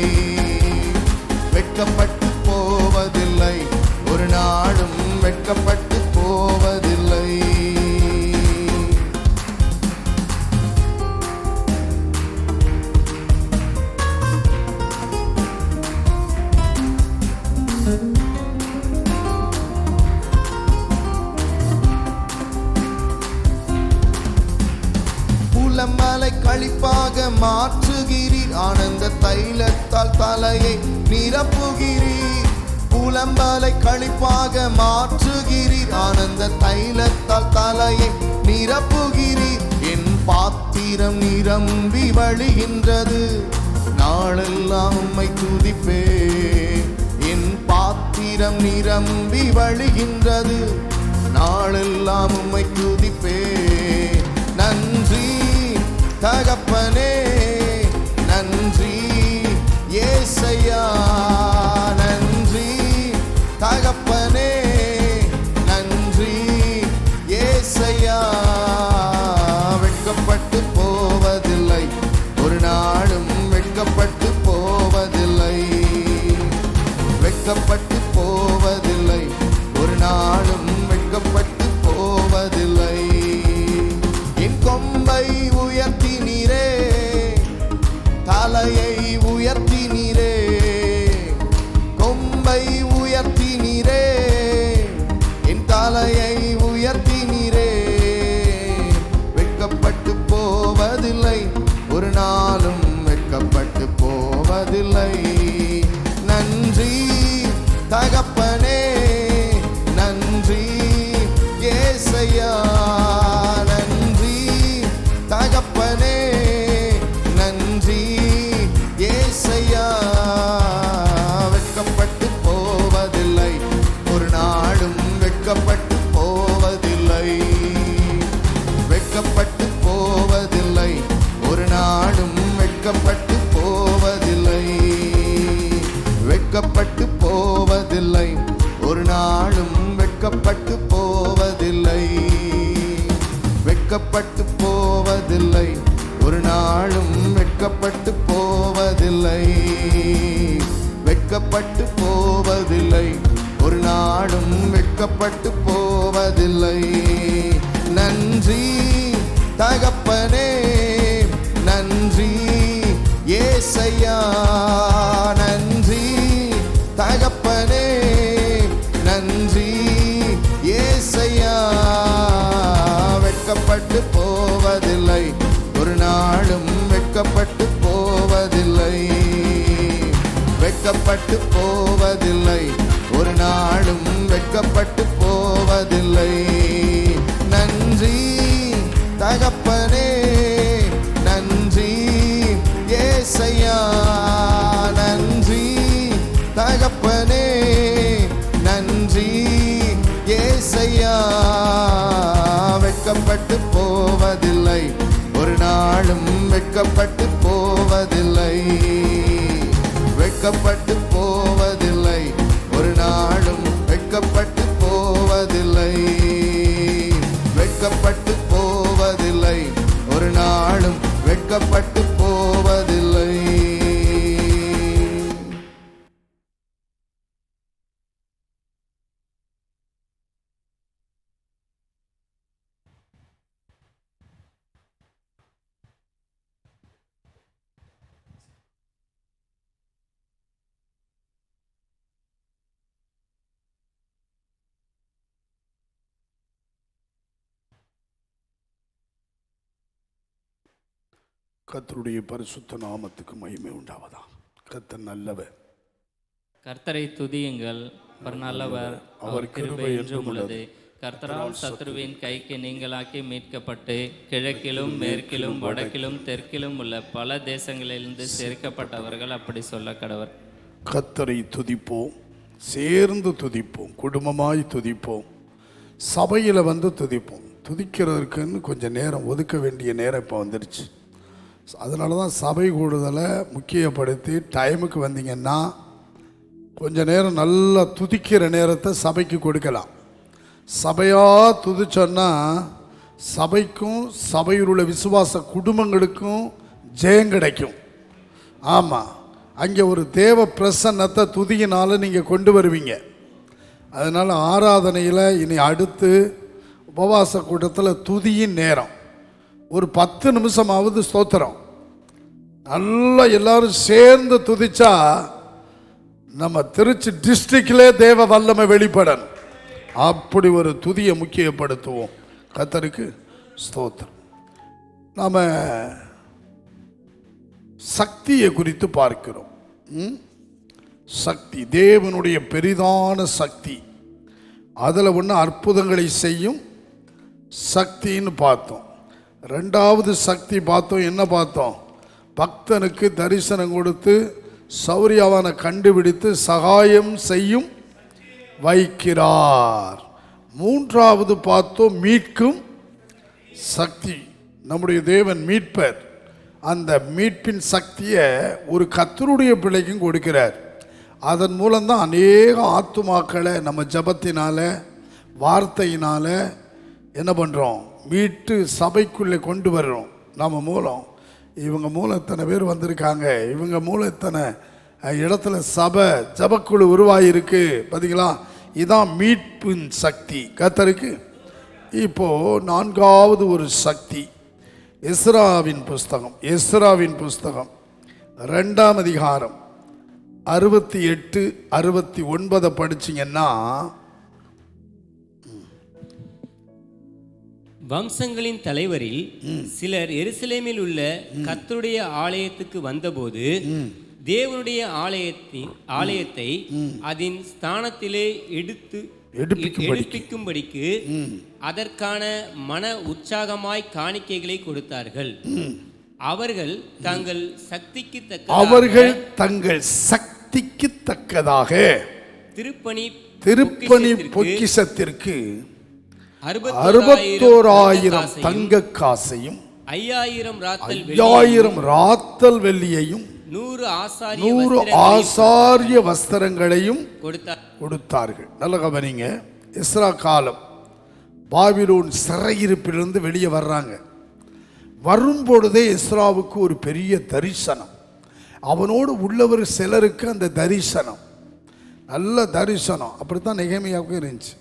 வெட்கப்பட்டு போவதில்லை, ஒரு நாளும் வெட்கப்பட்டு போவதில்லை. புலம்பலை களிப்பாக மாற்றுகிறீர், ஆனந்த தைலத்தால் தலையை நிரப்புகிறீர். புலம்பலை களிப்பாக மாற்றுகிறீர், ஆனந்த தைலத்தால் தலையை நிரப்புகிறீர். என் பாத்திரம் நிரம்பி வழிகின்றது, நாளெல்லாம் உம்மை துதிப்பேன். என் பாத்திரம் நிரம்பி வழிகின்றது, நாளெல்லாம் உம்மை துதிப்பேன். நன்றி தகப்பனே, நன்றி ஏசையா, நன்றி தகப்பனே, நன்றி ஏசையா. வெட்கப்பட்டு போவதில்லை, ஒரு நாளும் வெட்கப்பட்டு போவதில்லை. வெட்கப்பட்டு போவதில்லை, ஒரு நாளும் வெட்கப்பட்டு போவதில்லை. வெட்கப்பட்டு போவதில்லை, ஒரு நாளும் வெட்கப்பட்டு போவதில்லை. வெட்கப்பட்டு போவதில்லை, ஒரு நாளும் வெட்கப்பட்டு போவதில்லை. நன்றி தகப்பனே, நன்றி ஏசையா, நன்றி தகப்பனே, நன்றி ஏசையா. வெட்கப்பட்டு போவதில்லை, ஒரு நாளும் வெட்கப்பட்டு போவதில்லை. வெட்கப்பட்டு போவதில்லை, ஒரு நாளும் வெட்கப்பட்டு போவதில்லை. நன்றி தகப்பனே, நன்றி ஏசையா, நன்றி தகப்பனே, நன்றி ஏசையா. வெட்கப்பட்டு போவதில்லை, ஒரு நாளும் வெட்கப்பட்டு போவதில்லை. வெட்கப்பட்டு போவதில்லை, ஒரு நாளும் வெட்கப்பட்டு போவதில்லை. வெட்கப்பட்டு போவதில்லை, ஒரு நாளும் வெட்கப்பட்டு போவதில்லை. கர்த்தருடைய பரிசுத்த நாமத்துக்கு மகிமை உண்டாவதா. கர்த்தர் நல்லவர், கர்த்தரை துதியுங்கள், அவர் நல்லவர், அவர் கிருபை என்றும் உள்ளது. கர்த்தரால் சத்ருவின் கைக்கு நீங்களாக்கி மீட்கப்பட்டு கிழக்கிலும் மேற்கிலும் வடக்கிலும் தெற்கிலும் உள்ள பல தேசங்களிலிருந்து சேர்க்கப்பட்டவர்கள் அப்படி சொல்ல கடவர். கர்த்தரை துதிப்போம், சேர்ந்து துதிப்போம், குடும்பமாய் துதிப்போம், சபையில் துதிப்போம். துதிக்கிறதுக்குன்னு கொஞ்சம் நேரம் ஒதுக்க வேண்டிய நேரம் இப்போ வந்துடுச்சு. அதனால தான் சபை கூடுதலை முக்கியப்படுத்தி டைமுக்கு வந்தீங்கன்னா கொஞ்ச நேரம் நல்லா துதிக்கிற நேரத்தை சபைக்கு கொடுக்கலாம். சபையாக துதிச்சோன்னா சபைக்கும் சபையில் உள்ள விசுவாச குடும்பங்களுக்கும் ஜெயம் கிடைக்கும். ஆமாம், அங்கே ஒரு தேவ பிரசன்னத்தை துதியினால் நீங்கள் கொண்டு வருவீங்க. அதனால் ஆராதனையில் இனி அடுத்து உபவாச கூட்டத்தில் துதியின் நேரம் ஒரு 10 நிமிஷமாவது ஸ்தோத்திரம் நல்லா எல்லாரும் சேர்ந்து துதிச்சா நம்ம திருச்சி டிஸ்ட்ரிக்ட்லே தேவ வல்லமை வெளிப்படணும். அப்படி ஒரு துதியை முக்கியப்படுத்துவோம். கர்த்தருக்கு ஸ்தோத்திரம். நாம் சக்தியை குறித்து பார்க்கிறோம். சக்தி, தேவனுடைய பெரிதான சக்தி. அதில் ஒன்று அற்புதங்களை செய்யும் சக்தின்னு பார்த்தோம். ரெண்டாவது சக்தி பார்த்தோம். என்ன பார்த்தோம்? பக்தனுக்கு தரிசனம் கொடுத்து சௌரியவானை கண்டுபிடித்து சகாயம் செய்யும் வைக்கிறார். மூன்றாவது பார்த்தோம் மீட்கும் சக்தி. நம்முடைய தேவன் மீட்பர். அந்த மீட்பின் சக்தியை ஒரு கர்த்தருடைய பிள்ளைக்கும் கொடுக்கிறார். அதன் மூலம்தான் அநேக ஆத்துமாக்களை நம்ம ஜபத்தினால வார்த்தையினால் என்ன பண்ணுறோம், மீட்டு சபைக்குள்ளே கொண்டு வர்றோம். நம்ம மூலம் இவங்க மூலம் இத்தனை பேர் வந்திருக்காங்க, இவங்க மூலம் இத்தனை இடத்துல சபை ஜபக்குழு உருவாகிருக்கு. பார்த்தீங்களா, இதுதான் மீட்பின் சக்தி கர்த்தருக்கு. இப்போது நான்காவது ஒரு சக்தி எஸ்ராவின் புஸ்தகம். எஸ்ராவின் புஸ்தகம் 2ஆம் அதிகாரம் 68, 69 படிச்சிங்கன்னா, வம்சங்களின் தலைவரில் சிலர் எருசலேமில் உள்ள கர்த்தருடைய ஆலயத்துக்கு வந்தபோது தேவனுடைய ஆலயத்தை அதன் ஸ்தானத்திலே எடுப்பிக்கும்படிக்கு அதற்கான மன உற்சாகமாய் காணிக்கைகளை கொடுத்தார்கள். அவர்கள் தங்கள் சக்திக்கு தக்கதாக திருப்பணி பொக்கிஷத்திற்கு 61,000 தங்க காசையும் 5,000 ராத்தல் வெள்ளியையும் 100 ஆசாரிய வஸ்திரங்களையும் கொடுத்தார்கள். நல்ல கவனிங்க. எஸ்ரா காலம் பாபிலோன் சிறையிருப்பிலிருந்து வெளியே வர்றாங்க. வரும்பொழுதே எஸ்ராவுக்கு ஒரு பெரிய தரிசனம். அவனோடு உள்ளவர் சிலருக்கு அந்த தரிசனம், நல்ல தரிசனம். அப்படித்தான் நெகேமியாவுக்கும் இருந்துச்சு.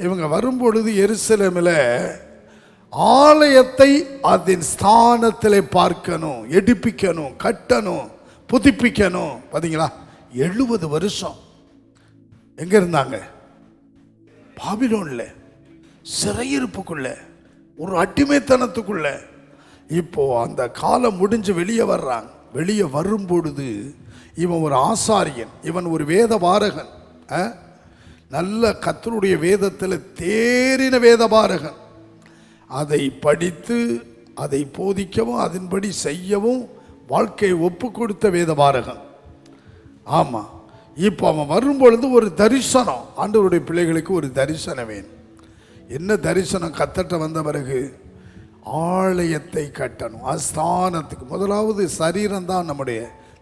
இவங்க வரும்பொழுது எருசலேமில் ஆலயத்தை அதன் ஸ்தானத்தில் பார்க்கணும், எடுப்பிக்கணும், கட்டணும், புதுப்பிக்கணும். பார்த்தீங்களா, 70 வருஷம் எங்கே இருந்தாங்க? பாபிலோனில், சிறையிருப்புக்குள்ள, ஒரு அடிமைத்தனத்துக்குள்ள. இப்போ அந்த காலம் முடிஞ்சு வெளியே வர்றாங்க. வெளியே வரும்பொழுது இவன் ஒரு ஆசாரியன், இவன் ஒரு வேத பாரகன், நல்ல கர்த்தருடைய வேதத்தில் தேறின வேத பாரகன். அதை படித்து அதை போதிக்கவும் அதன்படி செய்யவும் வாழ்க்கையை ஒப்பு கொடுத்த வேத பாரகன். ஆமாம், இப்போ அவன் வரும்பொழுது ஒரு தரிசனம், ஆண்டவருடைய பிள்ளைகளுக்கு ஒரு தரிசனம் வேணும். என்ன தரிசனம்? கத்தட்ட வந்த பிறகு ஆலயத்தை கட்டணும், அஸ்தானத்துக்கு. முதலாவது சரீரம்தான் நம்முடைய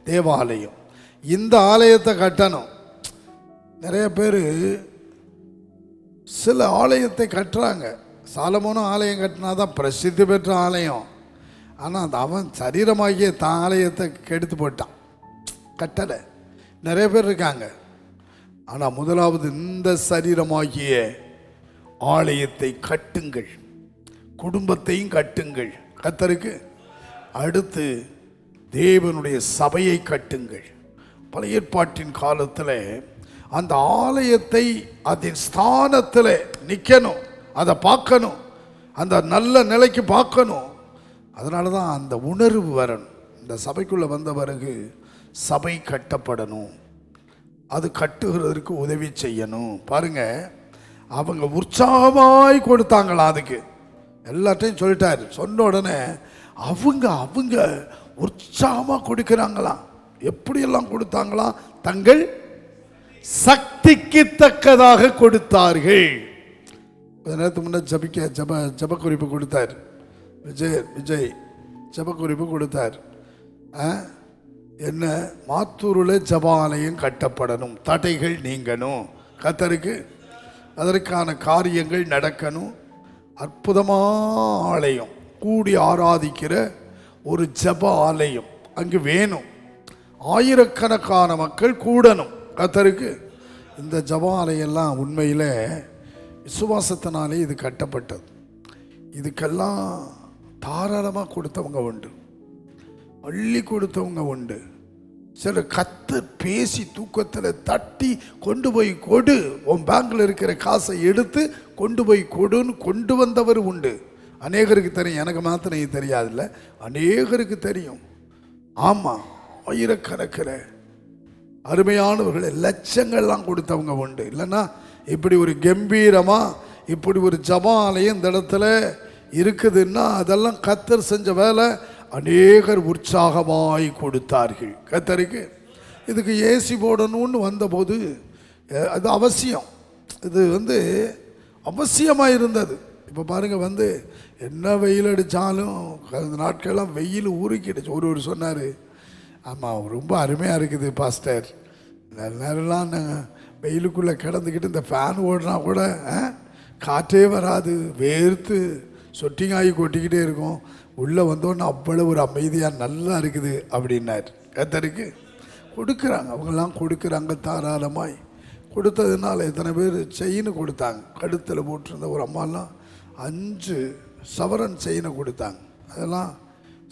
தேவாலயம். இந்த ஆலயத்தை கட்டணும். நிறைய பேர் சில ஆலயத்தை கட்டுறாங்க. சாலமோனும் ஆலயம் கட்டினா தான் பிரசித்தி பெற்ற ஆலயம். ஆனால் அந்த அவன் சரீரமாகிய தான் ஆலயத்தை கெடுத்து போட்டான், கட்டலை. நிறைய பேர் இருக்காங்க. ஆனால் முதலாவது இந்த சரீரமாகிய ஆலயத்தை கட்டுங்கள், குடும்பத்தையும் கட்டுங்கள் கர்த்தருக்கு. அடுத்து தேவனுடைய சபையை கட்டுங்கள். பழைய ஏற்பாட்டின் காலத்தில் அந்த ஆலயத்தை அதன் ஸ்தானத்தில் நிற்கணும், அதை பார்க்கணும், அந்த நல்ல நிலைக்கு பார்க்கணும். அதனால தான் அந்த உணர்வு வரணும். இந்த சபைக்குள்ளே வந்த பிறகு சபை கட்டப்படணும், அது கட்டுகிறதுக்கு உதவி செய்யணும். பாருங்க, அவங்க உற்சாகமாய் கொடுத்தாங்களாம். அதுக்கு எல்லாத்தையும் சொல்லிட்டாரு. சொன்ன உடனே அவங்க உற்சாகமாக கொடுக்கிறாங்களாம். எப்படியெல்லாம் கொடுத்தாங்களாம்? தங்கள் சக்திக்கு தக்கதாக கொடுத்தார்கள். நேரத்துக்கு முன்னே ஜப குறிப்பு கொடுத்தார் விஜய் ஜப குறிப்பு கொடுத்தார். என்ன? மாத்தூரில் ஜபாலயம் கட்டப்படணும், தடைகள் நீங்கணும், கர்த்தருக்கு அதற்கான காரியங்கள் நடக்கணும். அற்புதமான ஆலயம், கூடி ஆராதிக்கிற ஒரு ஜப ஆலயம் அங்கு வேணும். ஆயிரக்கணக்கான மக்கள் கூடணும் கர்த்தருக்கு. இந்த ஜப ஆலயம்லாம் உண்மையில் விசுவாசத்தினாலே இது கட்டப்பட்டது. இதுக்கெல்லாம் தாராளமாக கொடுத்தவங்க உண்டு, அள்ளி கொடுத்தவங்க உண்டு. சில கர்த்தர் பேசி தூக்கத்தில் தட்டி கொண்டு போய் கொடு, உன் பேங்கில் இருக்கிற காசை எடுத்து கொண்டு போய் கொடுன்னு கொண்டு வந்தவர் உண்டு. அநேகருக்கு தெரியும், எனக்கு மாத்திரம் தெரியாதுல்ல, அநேகருக்கு தெரியும். ஆமாம், ஆயிரக்கணக்கில் அருமையானவர்கள் லட்சங்கள்லாம் கொடுத்தவங்க உண்டு. இல்லைன்னா இப்படி ஒரு கம்பீரமாக இப்படி ஒரு ஜபாலயம் இந்த இடத்துல இருக்குதுன்னா அதெல்லாம் கர்த்தர் செஞ்ச வேலை. அநேகர் உற்சாகமாய் கொடுத்தார்கள் கர்த்தருக்கு. இதுக்கு ஏசி போடணும்னு வந்தபோது அது அவசியம், இது அவசியமாக இருந்தது. இப்போ பாருங்கள், என்ன வெயில் அடித்தாலும் அந்த நாட்கள்லாம் வெயில் ஊறிக்கிடுச்சு. ஒருவர் சொன்னார், ஆமாம் ரொம்ப அருமையாக இருக்குது பாஸ்டர், நேரம்லாம் நாங்கள் வெயிலுக்குள்ளே கிடந்துக்கிட்டு இந்த ஃபேன் ஓடினா கூட காற்றே வராது, வேர்த்து சொட்டிங்காகி கொட்டிக்கிட்டே இருக்கும், உள்ளே வந்தோன்னு அவ்வளோ ஒரு அமைதியாக நல்லா இருக்குது அப்படின்னார். கர்த்தருக்கு கொடுக்குறாங்க, அவங்கெல்லாம் கொடுக்குறாங்க தாராளமாய். கொடுத்ததுனால எத்தனை பேர் செயின்னு கொடுத்தாங்க. கழுத்தில் போட்டிருந்த ஒரு அம்மாலாம் 5 சவரன் செயினை கொடுத்தாங்க. அதெல்லாம்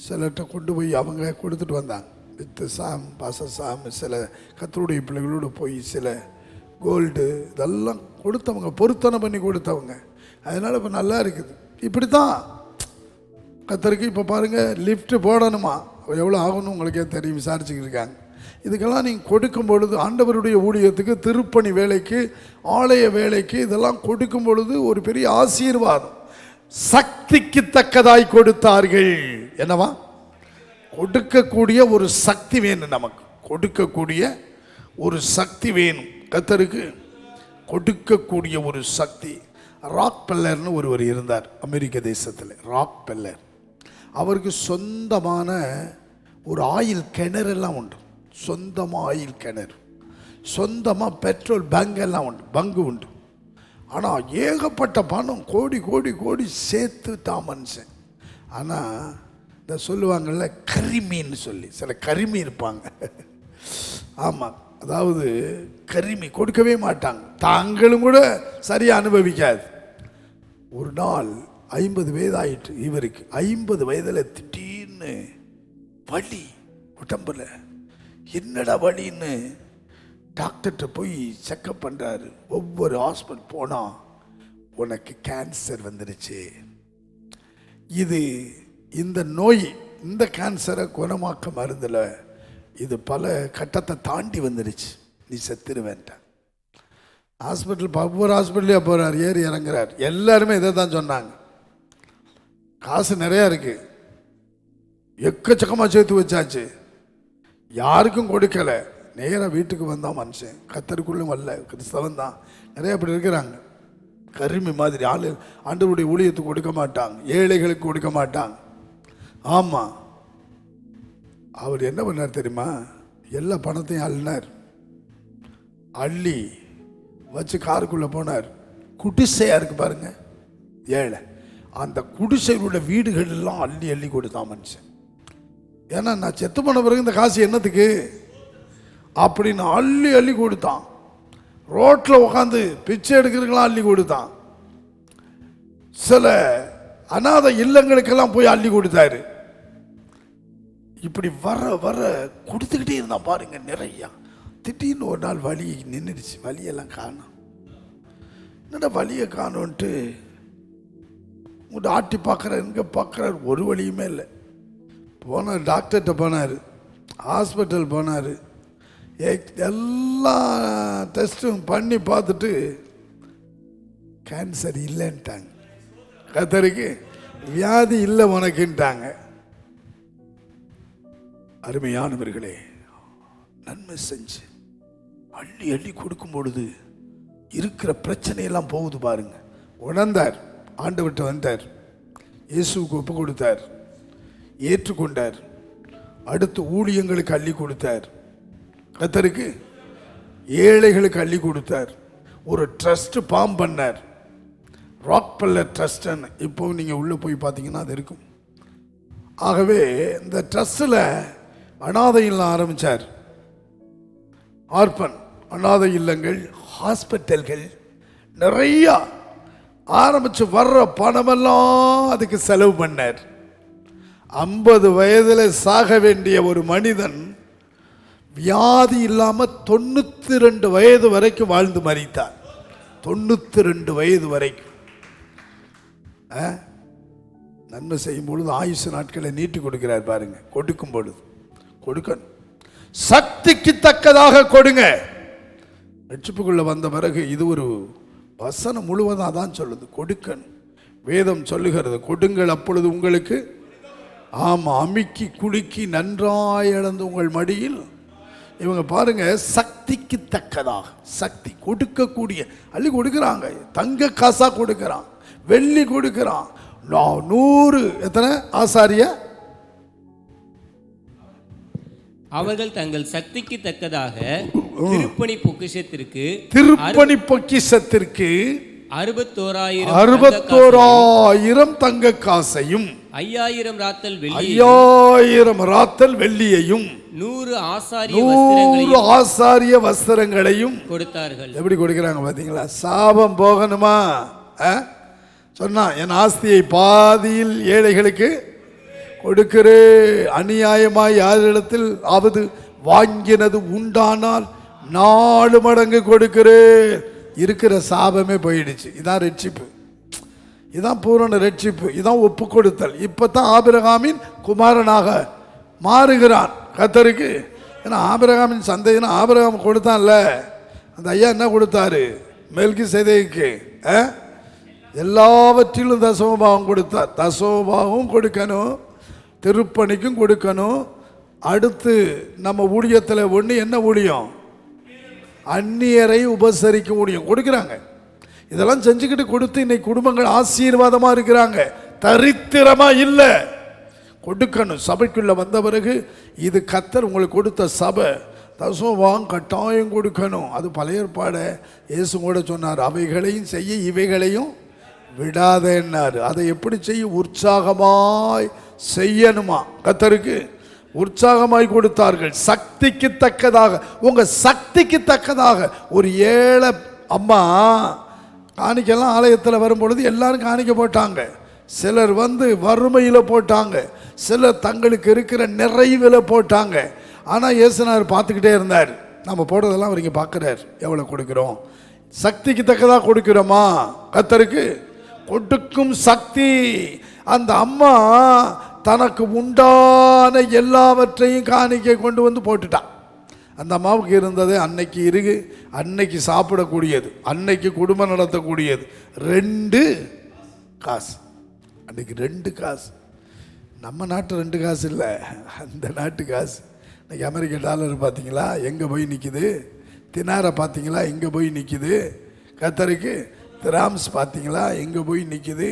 சிலர்கிட்ட கொண்டு போய் அவங்க கொடுத்துட்டு வந்தாங்க. வித்து சாம், பாச சாம், சில கர்த்தருடைய பிள்ளைகளோடு போய் சில கோல்டு இதெல்லாம் கொடுத்தவங்க, பொருத்தனை பண்ணி கொடுத்தவங்க. அதனால் இப்போ நல்லா இருக்குது. இப்படி தான் கர்த்தருக்கு. இப்போ பாருங்கள், லிஃப்ட்டு போடணுமா, எவ்வளோ ஆகணும் உங்களுக்கே தெரியும், விசாரிச்சுக்கிட்டு இருக்காங்க. இதுக்கெல்லாம் நீங்கள் கொடுக்கும் பொழுது ஆண்டவருடைய ஊழியத்துக்கு, திருப்பணி வேலைக்கு, ஆலய வேலைக்கு இதெல்லாம் கொடுக்கும் பொழுது ஒரு பெரிய ஆசீர்வாதம். சக்திக்கு தக்கதாய் கொடுத்தார்கள். என்னவா? கொடுக்கக்கூடிய ஒரு சக்தி வேணும் நமக்கு, கொடுக்கக்கூடிய ஒரு சக்தி வேணும் கர்த்தருக்கு. கொடுக்கக்கூடிய ஒரு சக்தி. ராக் பெல்லர்னு ஒருவர் இருந்தார் அமெரிக்க தேசத்தில். ராக் பெல்லர், அவருக்கு சொந்தமான ஒரு ஆயில் கிணறெல்லாம் உண்டு, சொந்தமாக ஆயில் கிணறு, சொந்தமாக பெட்ரோல் பங்கு எல்லாம் உண்டு, பங்கு உண்டு. ஆனால் ஏகப்பட்ட பணம் கோடி கோடி கோடி சேர்த்துட்டான் மனுஷன். ஆனால் இந்த சொல்லுவாங்கள்ல கரிமின்னு சொல்லி, சில கரிமி இருப்பாங்க. ஆமாம், அதாவது கரிமி கொடுக்கவே மாட்டாங்க, தாங்களும் கூட சரியாக அனுபவிக்காது. ஒரு நாள் 50 வயதாயிட்டு இவருக்கு. 50 வயதில் திடீர்னு வலி உடம்புல. என்னடா வலின்னு டாக்டர்கிட்ட போய் செக்கப் பண்ணுறாரு. ஒவ்வொரு ஹாஸ்பிட்டல் போனால் உனக்கு கேன்சர் வந்துடுச்சு, இந்த நோய், இந்த கேன்சரை குணமாக்க மருந்தில் இது பல கட்டத்தை தாண்டி வந்துடுச்சு, நீ செத்துருவேன்ட்ட. ஹாஸ்பிட்டல் ஒவ்வொரு ஹாஸ்பிட்டலையும் போகிறார், ஏறி இறங்குறார். எல்லாருமே இதை தான் சொன்னாங்க. காசு நிறையா இருக்குது, எக்கச்சக்கமாக சேர்த்து வச்சாச்சு, யாருக்கும் கொடுக்கலை. நேராக வீட்டுக்கு வந்தான் மனுஷன். கத்தருக்குள்ளும் வரல, கிறிஸ்தவன் தான். நிறைய அப்படி இருக்கிறாங்க, கருமி மாதிரி ஆள். ஆண்டவருடைய ஊழியத்துக்கு கொடுக்க மாட்டாங்க, ஏழைகளுக்கு கொடுக்க மாட்டாங்க. ஆமாம், அவர் என்ன பண்ணார் தெரியுமா? எல்லா பணத்தையும் அள்ளினார். அள்ளி வச்சு காருக்குள்ளே போனார். குடிசையாக இருக்கு பாருங்க, ஏழை. அந்த குடிசைகளோட வீடுகள் எல்லாம் அள்ளி அள்ளி கொடுத்தான் மனுஷன். ஏன்னா நான் செத்து போன பிறகு இந்த காசு என்னத்துக்கு அப்படின்னு அள்ளி அள்ளி கொடுத்தான். ரோட்டில் உட்காந்து பிச்சை எடுக்கிறதுக்கெல்லாம் அள்ளி கொடுத்தான். சில அநாத இல்லங்களுக்கெல்லாம் போய் அள்ளி கொடுத்தாரு. இப்படி வர வர கொடுத்துக்கிட்டே இருந்தான் பாருங்க நிறையா. திடீர்னு ஒரு நாள் வலி நின்றுடுச்சு, வலியெல்லாம் காணும். என்னடா வலியை காணுன்ட்டு உங்கள்கிட்ட ஆட்டி பார்க்குறாரு, இங்கே பார்க்குறாரு, ஒரு வலியுமே இல்லை. போனார், டாக்டர்கிட்ட போனார், ஹாஸ்பிட்டல் போனார், எல்லா டெஸ்ட்டும் பண்ணி பார்த்துட்டு கேன்சர் இல்லைன்ட்டாங்க. கத்தருக்கு வியாதி இல்லை உனக்குன்ட்டாங்க. அருமையானவர்களே, நன்மை செஞ்சு அள்ளி அள்ளி கொடுக்கும் பொழுது இருக்கிற பிரச்சனையெல்லாம் போகுது பாருங்க. உணர்ந்தார், ஆண்டவர்கிட்ட வந்தார், இயேசுவுக்கு ஒப்பு கொடுத்தார், ஏற்றுக்கொண்டார். அடுத்து ஊழியங்களுக்கு அள்ளி கொடுத்தார், கத்தருக்கு ஏழைகளுக்கு அள்ளி கொடுத்தார். ஒரு ட்ரஸ்ட் ஃபார்ம் பண்ணார், ராக்பெல்லர் ட்ரஸ்ட்னு. இப்போ நீங்கள் உள்ளே போய் பார்த்தீங்கன்னா அது இருக்கும். ஆகவே இந்த ட்ரஸ்ட்டில் அனாதை இல்லம் ஆரம்பித்தார். ஆர்பன் அனாதை இல்லங்கள், ஹாஸ்பிட்டல்கள் நிறையா ஆரம்பித்து வர்ற பணமெல்லாம் அதுக்கு செலவு பண்ணார். 50 வயதில் சாக வேண்டிய ஒரு மனிதன் வியாதி இல்லாமல் 92 வயது வரைக்கும் வாழ்ந்து மரித்தார். 92 வயது வரைக்கும். நன்மை செய்யும் பொழுது ஆயுசு நாட்களை நீட்டி கொடுக்கிறார் பாருங்க. கொடுக்கும் பொழுது கொடுக்கணும், சக்திக்கு தக்கதாக கொடுங்க. ரட்சிப்புக்குள்ள வந்த பிறகு இது ஒரு வசனம் முழுவதும் அதான் சொல்லுது, கொடுக்கணும். வேதம் சொல்லுகிறது, கொடுங்கள் அப்பொழுது உங்களுக்கு, ஆமாம், அமுக்கி குலுக்கி நன்றாய் இழந்து உங்கள் மடியில். இவங்க பாருங்க, சக்திக்கு தக்கதாக, சக்தி கொடுக்கக்கூடிய அள்ளி கொடுக்குறாங்க. தங்க காசா கொடுக்குறான், வெள்ளி கொடுக்குறான். 100 எத்தனை ஆசாரிய அவர்கள் தங்கள் சக்திக்கு தக்கதாக திருப்பணி பொக்கிஷத்திற்கு 61,000 தங்க காசையும் 5,000 ராத்தல் வெள்ளியையும் 100 ஆசாரிய வஸ்திரங்களையும் கொடுத்தார்கள். எப்படி கொடுக்கிறாங்க பாத்தீங்களா? சாபம் போகணுமா? சொன்னா என் ஆஸ்தியை பாதியில் ஏழைகளுக்கு கொடுக்கிறே, அநியாயமாய் யாரிடத்தில் ஆவது வாங்கினது உண்டானால் 4 மடங்கு கொடுக்கிறே. இருக்கிற சாபமே போயிடுச்சு. இதான் ரட்சிப்பு, இதான் பூரண ரட்சிப்பு, இதான் ஒப்பு கொடுத்தல். இப்பதான் ஆபிரகாமின் குமாரனாக மாறுகிறான் கர்த்தருக்கு. ஏன்னா ஆபிரகாமின் சந்ததினா ஆபிரகாம் கொடுத்தான்ல, அந்த ஐயா என்ன கொடுத்தாரு? மெல்கிசேதேக்கு எல்லாவற்றிலும் தசமபாகம் கொடுத்தார். தசமபாகம் கொடுக்கணும், திருப்பணிக்கும் கொடுக்கணும். அடுத்து நம்ம ஊழியத்தில் ஒன்று என்ன ஊழியம்? அந்நியரை உபசரிக்க ஊழியம் கொடுக்குறாங்க. இதெல்லாம் செஞ்சுக்கிட்டு கொடுத்து இன்னைக்கு குடும்பங்கள் ஆசீர்வாதமாக இருக்கிறாங்க, தரித்திரமாக இல்லை. கொடுக்கணும். சபைக்குள்ளே வந்த பிறகு இது கர்த்தர் உங்களுக்கு கொடுத்த சபை, தசமபாகம் கட்டாயம் கொடுக்கணும். அது பழைய ஏற்பாடு. இயேசு கூட சொன்னார், அவைகளையும் செய்ய இவைகளையும் விடாதேன்னாரு. அதை எப்படி செய்ய? உற்சாகமாய் செய்யணுமா. கர்த்தருக்கு உற்சாகமாய் கொடுத்தார்கள். சக்திக்கு தக்கதாக, உங்க சக்திக்கு தக்கதாக. ஒரு ஏழை அம்மா காணிக்கெல்லாம் ஆலயத்தில் வரும்பொழுது எல்லாரும் காணிக்க போட்டாங்க. சிலர் வறுமையில் போட்டாங்க, சிலர் தங்களுக்கு இருக்கிற நிறைவில் போட்டாங்க. ஆனால் இயேசுநாதர் பார்த்துக்கிட்டே இருந்தார். நம்ம போடுறதெல்லாம் அவர் இங்கே பார்க்குறார். எவ்வளோ கொடுக்குறோம்? சக்திக்கு தக்கதாக கொடுக்குறோமா? கர்த்தருக்கு கொடுக்கும் சக்தி. அந்த அம்மா தனக்கு உண்டான எல்லாவற்றையும் காணிக்கை கொண்டு வந்து போட்டுட்டான். அந்த அம்மாவுக்கு இருந்தது அன்னைக்கு சாப்பிடக்கூடியது, அன்னைக்கு குடும்பம் நடத்தக்கூடியது 2 காசு. அன்னைக்கு 2 காசு. நம்ம நாட்டு 2 காசு இல்லை, அந்த நாட்டு காசு. இன்னைக்கு அமெரிக்க டாலர் பார்த்தீங்களா எங்கே போய் நிற்கிது? தினாரை பார்த்தீங்களா எங்கே போய் நிற்கிது? கர்த்தருக்கு திராம்ஸ் பார்த்தீங்களா எங்கே போய் நிற்கிது?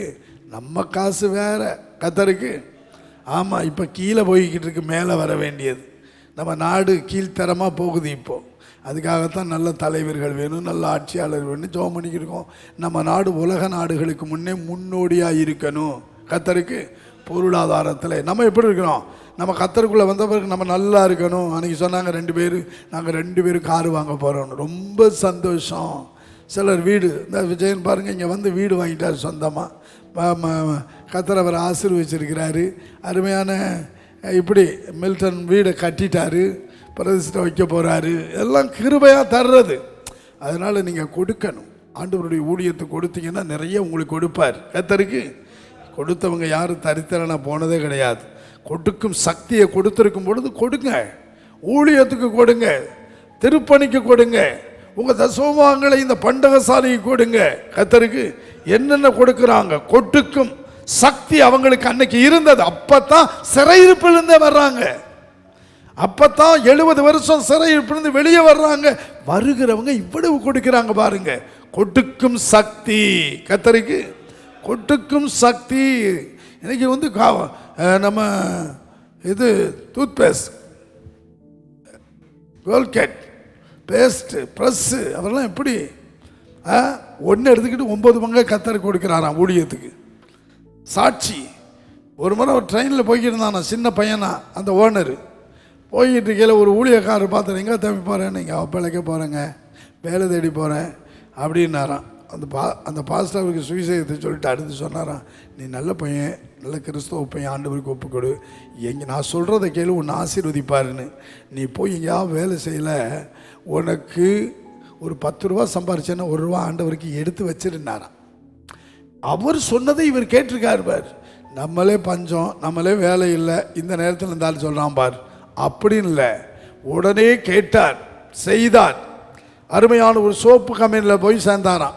நம்ம காசு வேற. கர்த்தருக்கு ஆமாம், இப்போ கீழே போய்கிட்டு இருக்கு, மேலே வர வேண்டியது. நம்ம நாடு கீழ்த்தரமாக போகுது. இப்போது அதுக்காகத்தான் நல்ல தலைவர்கள் வேணும், நல்ல ஆட்சியாளர் வேணும், ஜெபம் பண்ணிக்கிருக்கோம். நம்ம நாடு உலக நாடுகளுக்கு முன்னோடியாக இருக்கணும். கர்த்தருக்கு பொருளாதாரத்தில் நம்ம எப்படி இருக்கிறோம்? நம்ம கர்த்தருக்குள்ளே வந்த பிறகு நம்ம நல்லா இருக்கணும். அன்றைக்கி சொன்னாங்க நாங்கள் 2 பேரும் காரு வாங்க போகிறோம். ரொம்ப சந்தோஷம். சிலர் வீடு, இந்த விஜயன் பாருங்கள், இங்கே வந்து வீடு வாங்கிட்டார் சொந்தமாக. கர்த்தர் அவர் ஆசீர்வதிச்சிருக்கிறாரு. அருமையான இப்படி மில்டன் வீடை கட்டிட்டாரு, பிரதிஷ்டை வைக்க போகிறாரு. எல்லாம் கிருபையாக தர்றது. அதனால் நீங்கள் கொடுக்கணும். ஆண்டவருடைய ஊழியத்தை கொடுத்தீங்கன்னா நிறைய உங்களுக்கு கொடுப்பார். கர்த்தருக்கு கொடுத்தவங்க யாரும் தரித்திரனா போனதே கிடையாது. கொடுக்கும் சக்தியை கொடுத்துருக்கும் பொழுது கொடுங்க. ஊழியத்துக்கு கொடுங்க, திருப்பணிக்கு கொடுங்க, உங்கள் தசமபாகங்களை இந்த பண்டகசாலைக்கு கொடுங்க. கர்த்தருக்கு என்னென்ன கொடுக்குறாங்க? கொடுக்கும் சக்தி அவங்களுக்கு அன்னைக்கு இருந்தது. அப்பத்தான் சிறையிருப்பிலிருந்தே வர்றாங்க. அப்பத்தான் 70 வருஷம் சிறையிருப்பிலிருந்து வெளியே வர்றாங்க. வருகிறவங்க இவ்வளவு கொடுக்குறாங்க பாருங்க. கொடுக்கும் சக்தி. கர்த்தருக்கு கொடுக்கும் சக்தி. இன்னைக்கு நம்ம இது டூத்பேஸ்ட், கோல்கேட், பேஸ்ட்டு, ப்ரெஸ்ஸு, அவரெல்லாம் எப்படி ஒன்று எடுத்துக்கிட்டு 9 பங்கை கர்த்தருக்கு கொடுக்குறாராம் ஊழியத்துக்கு. சாட்சி, ஒரு முறை ஒரு ட்ரெயினில் போய்கிட்டு இருந்தானா, சின்ன பையனா, அந்த ஓனர் போய்கிட்டு இருக்கையில் ஒரு ஊழியக்காரர் பார்த்து, எங்கே தம்பி போகிறேன்? நீங்கள் அப்பளைக்க போகிறேங்க, வேலை தேடி போகிறேன் அப்படின்னாராம். அந்த பாஸ்டர் அவருக்கு சுவிசேஷத்தை சொல்லிட்டு அடுத்து சொன்னாராம், நீ நல்ல பையன், நல்ல கிறிஸ்தவ பையன், ஆண்டவருக்கு ஒப்புக்கொடு, நான் சொல்கிறத கேளு, உன்னை ஆசீர்வதிப்பாருன்னு. நீ போய் எங்கேயாவது வேலை செய்யலை, உனக்கு ஒரு 10 ரூபா சம்பாரிச்சேன்னா 1 ரூபா ஆண்டவருக்கு எடுத்து வச்சிருந்தாராம். அவர் சொன்னதை இவர் கேட்டிருக்கார் பார். நம்மளே பஞ்சம், நம்மளே வேலை இல்லை, இந்த நேரத்தில் இருந்தாலும் சொல்கிறான் பார். அப்படின்னு இல்லை, உடனே கேட்டார், செய்தார். அருமையான ஒரு சோப்பு கம்பெனியில் போய் சேர்ந்தாராம்.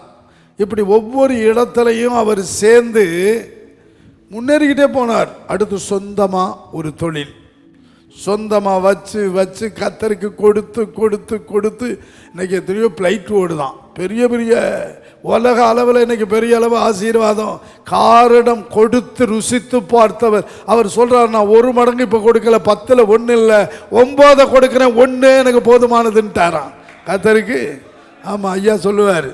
இப்படி ஒவ்வொரு இடத்துலையும் அவர் சேர்ந்து முன்னேறிக்கிட்டே போனார். அடுத்து சொந்தமாக ஒரு தொழில், சொந்தமாக வச்சு கர்த்தருக்கு கொடுத்து இன்னைக்கு எத்தனையோ ஃப்ளைட் ஓடுதான். பெரிய உலக அளவில் இன்னைக்கு பெரிய அளவு ஆசீர்வாதம். காரிடம் கொடுத்து ருசித்து பார்த்தவர். அவர் சொல்கிறார், நான் 1 மடங்கு இப்போ கொடுக்கல, 10ல் 1 இல்லை, 9 கொடுக்குறேன், 1 எனக்கு போதுமானதுன்ட்டாராம். கர்த்தருக்கு ஆமாம், ஐயா சொல்லுவார்,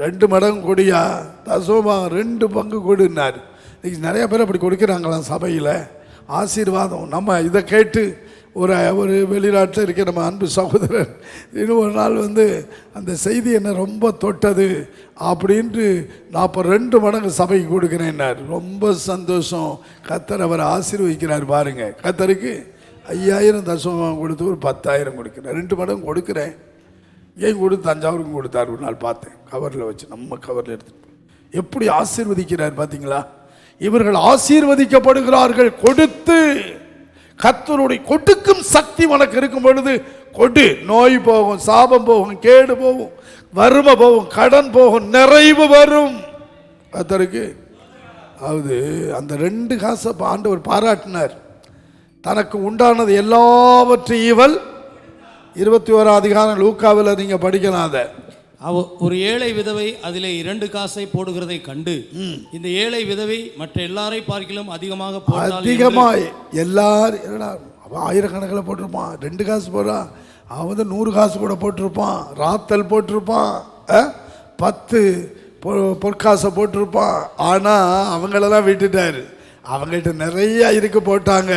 2 மடங்கு கொடியா, தசமபாகம் 2 பங்கு கொடுன்னார். இன்னைக்கு நிறைய பேர் அப்படி கொடுக்குறாங்களாம் சபையில். ஆசீர்வாதம். நம்ம இதை கேட்டு ஒரு வெளிநாட்டில் இருக்க நம்ம அன்பு சகோதரன் இன்னும் ஒரு நாள் அந்த செய்தி என்னை ரொம்ப தொட்டது அப்படின்ட்டு 42 மடங்கு சபைக்கு கொடுக்குறேன்னார். ரொம்ப சந்தோஷம். கர்த்தர் அவர் ஆசீர்வதிக்கிறார் பாருங்க. கர்த்தருக்கு 5000 தசமபாகம் கொடுத்து ஒரு 10,000 கொடுக்குறேன், 2 மடங்கு கொடுக்குறேன். ஏன் கொடுத்து தஞ்சாவூருக்கும் கொடுத்தார். ஒரு நாள் பார்த்தேன், கவரில் வச்சு, நம்ம கவரில் எடுத்துட்டு எப்படி ஆசீர்வதிக்கிறார் பார்த்தீங்களா? இவர்கள் ஆசீர்வதிக்கப்படுகிறார்கள் கொடுத்து. கர்த்தருடைய கொடுக்கும் சக்தி உனக்கு இருக்கும் பொழுது கொடு. நோய் போகும், சாபம் போகும், கேடு போகும், வறுமை போகும், கடன் போகும், நிறைவு வரும். கர்த்தருக்கு அந்த 2 காசை ஆண்டவர் பாராட்டினார். தனக்கு உண்டானது எல்லாவற்றையும் இவள் 21ஆம் அதிகாரம் லூக்காவில் நீங்கள் படிக்கலாம். அதை ஒரு ஏழை விதவை அதிலே 2 காசை போடுகிறதை கண்டு, இந்த ஏழை விதவை மற்ற எல்லாரை பார்க்கிலும் அதிகமாக எல்லாரும் ஆயிரக்கணக்கில் போட்டிருப்பான். 2 காசு போடுறான். அவன் 100 காசு கூட போட்டிருப்பான், ராத்தல் போட்டிருப்பான், 10 பொற்காசை போட்டிருப்பான். ஆனால் அவங்களெல்லாம் விட்டுட்டாரு. அவங்கள்ட்ட நிறைய இருக்கு போட்டாங்க,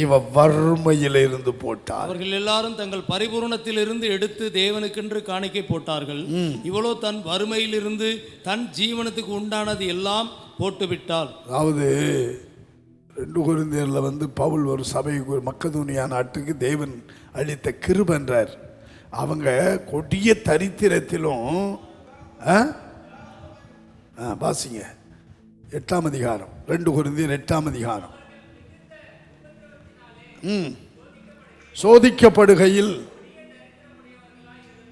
இவ வறுமையில் இருந்து போட்டார். அவர்கள் எல்லாரும் தங்கள் பரிபூரணத்தில் இருந்து எடுத்து தேவனுக்கென்று காணிக்கை போட்டார்கள். இவளோ தன் வறுமையில் இருந்து தன் ஜீவனத்துக்கு உண்டானது எல்லாம் போட்டு விட்டாள். அதாவது 2 கொரிந்தியர்ல பவுல் ஒரு சபைக்கு மக்கதோனியா நாட்டுக்கு தேவன் அளித்த கிருபை என்றார். அவங்க கொடிய தரித்திரத்திலும் வாசிங்க 8ஆம் அதிகாரம், 2 கொரிந்தியர் 8ஆம் அதிகாரம். சோதிக்கப்படுகையில்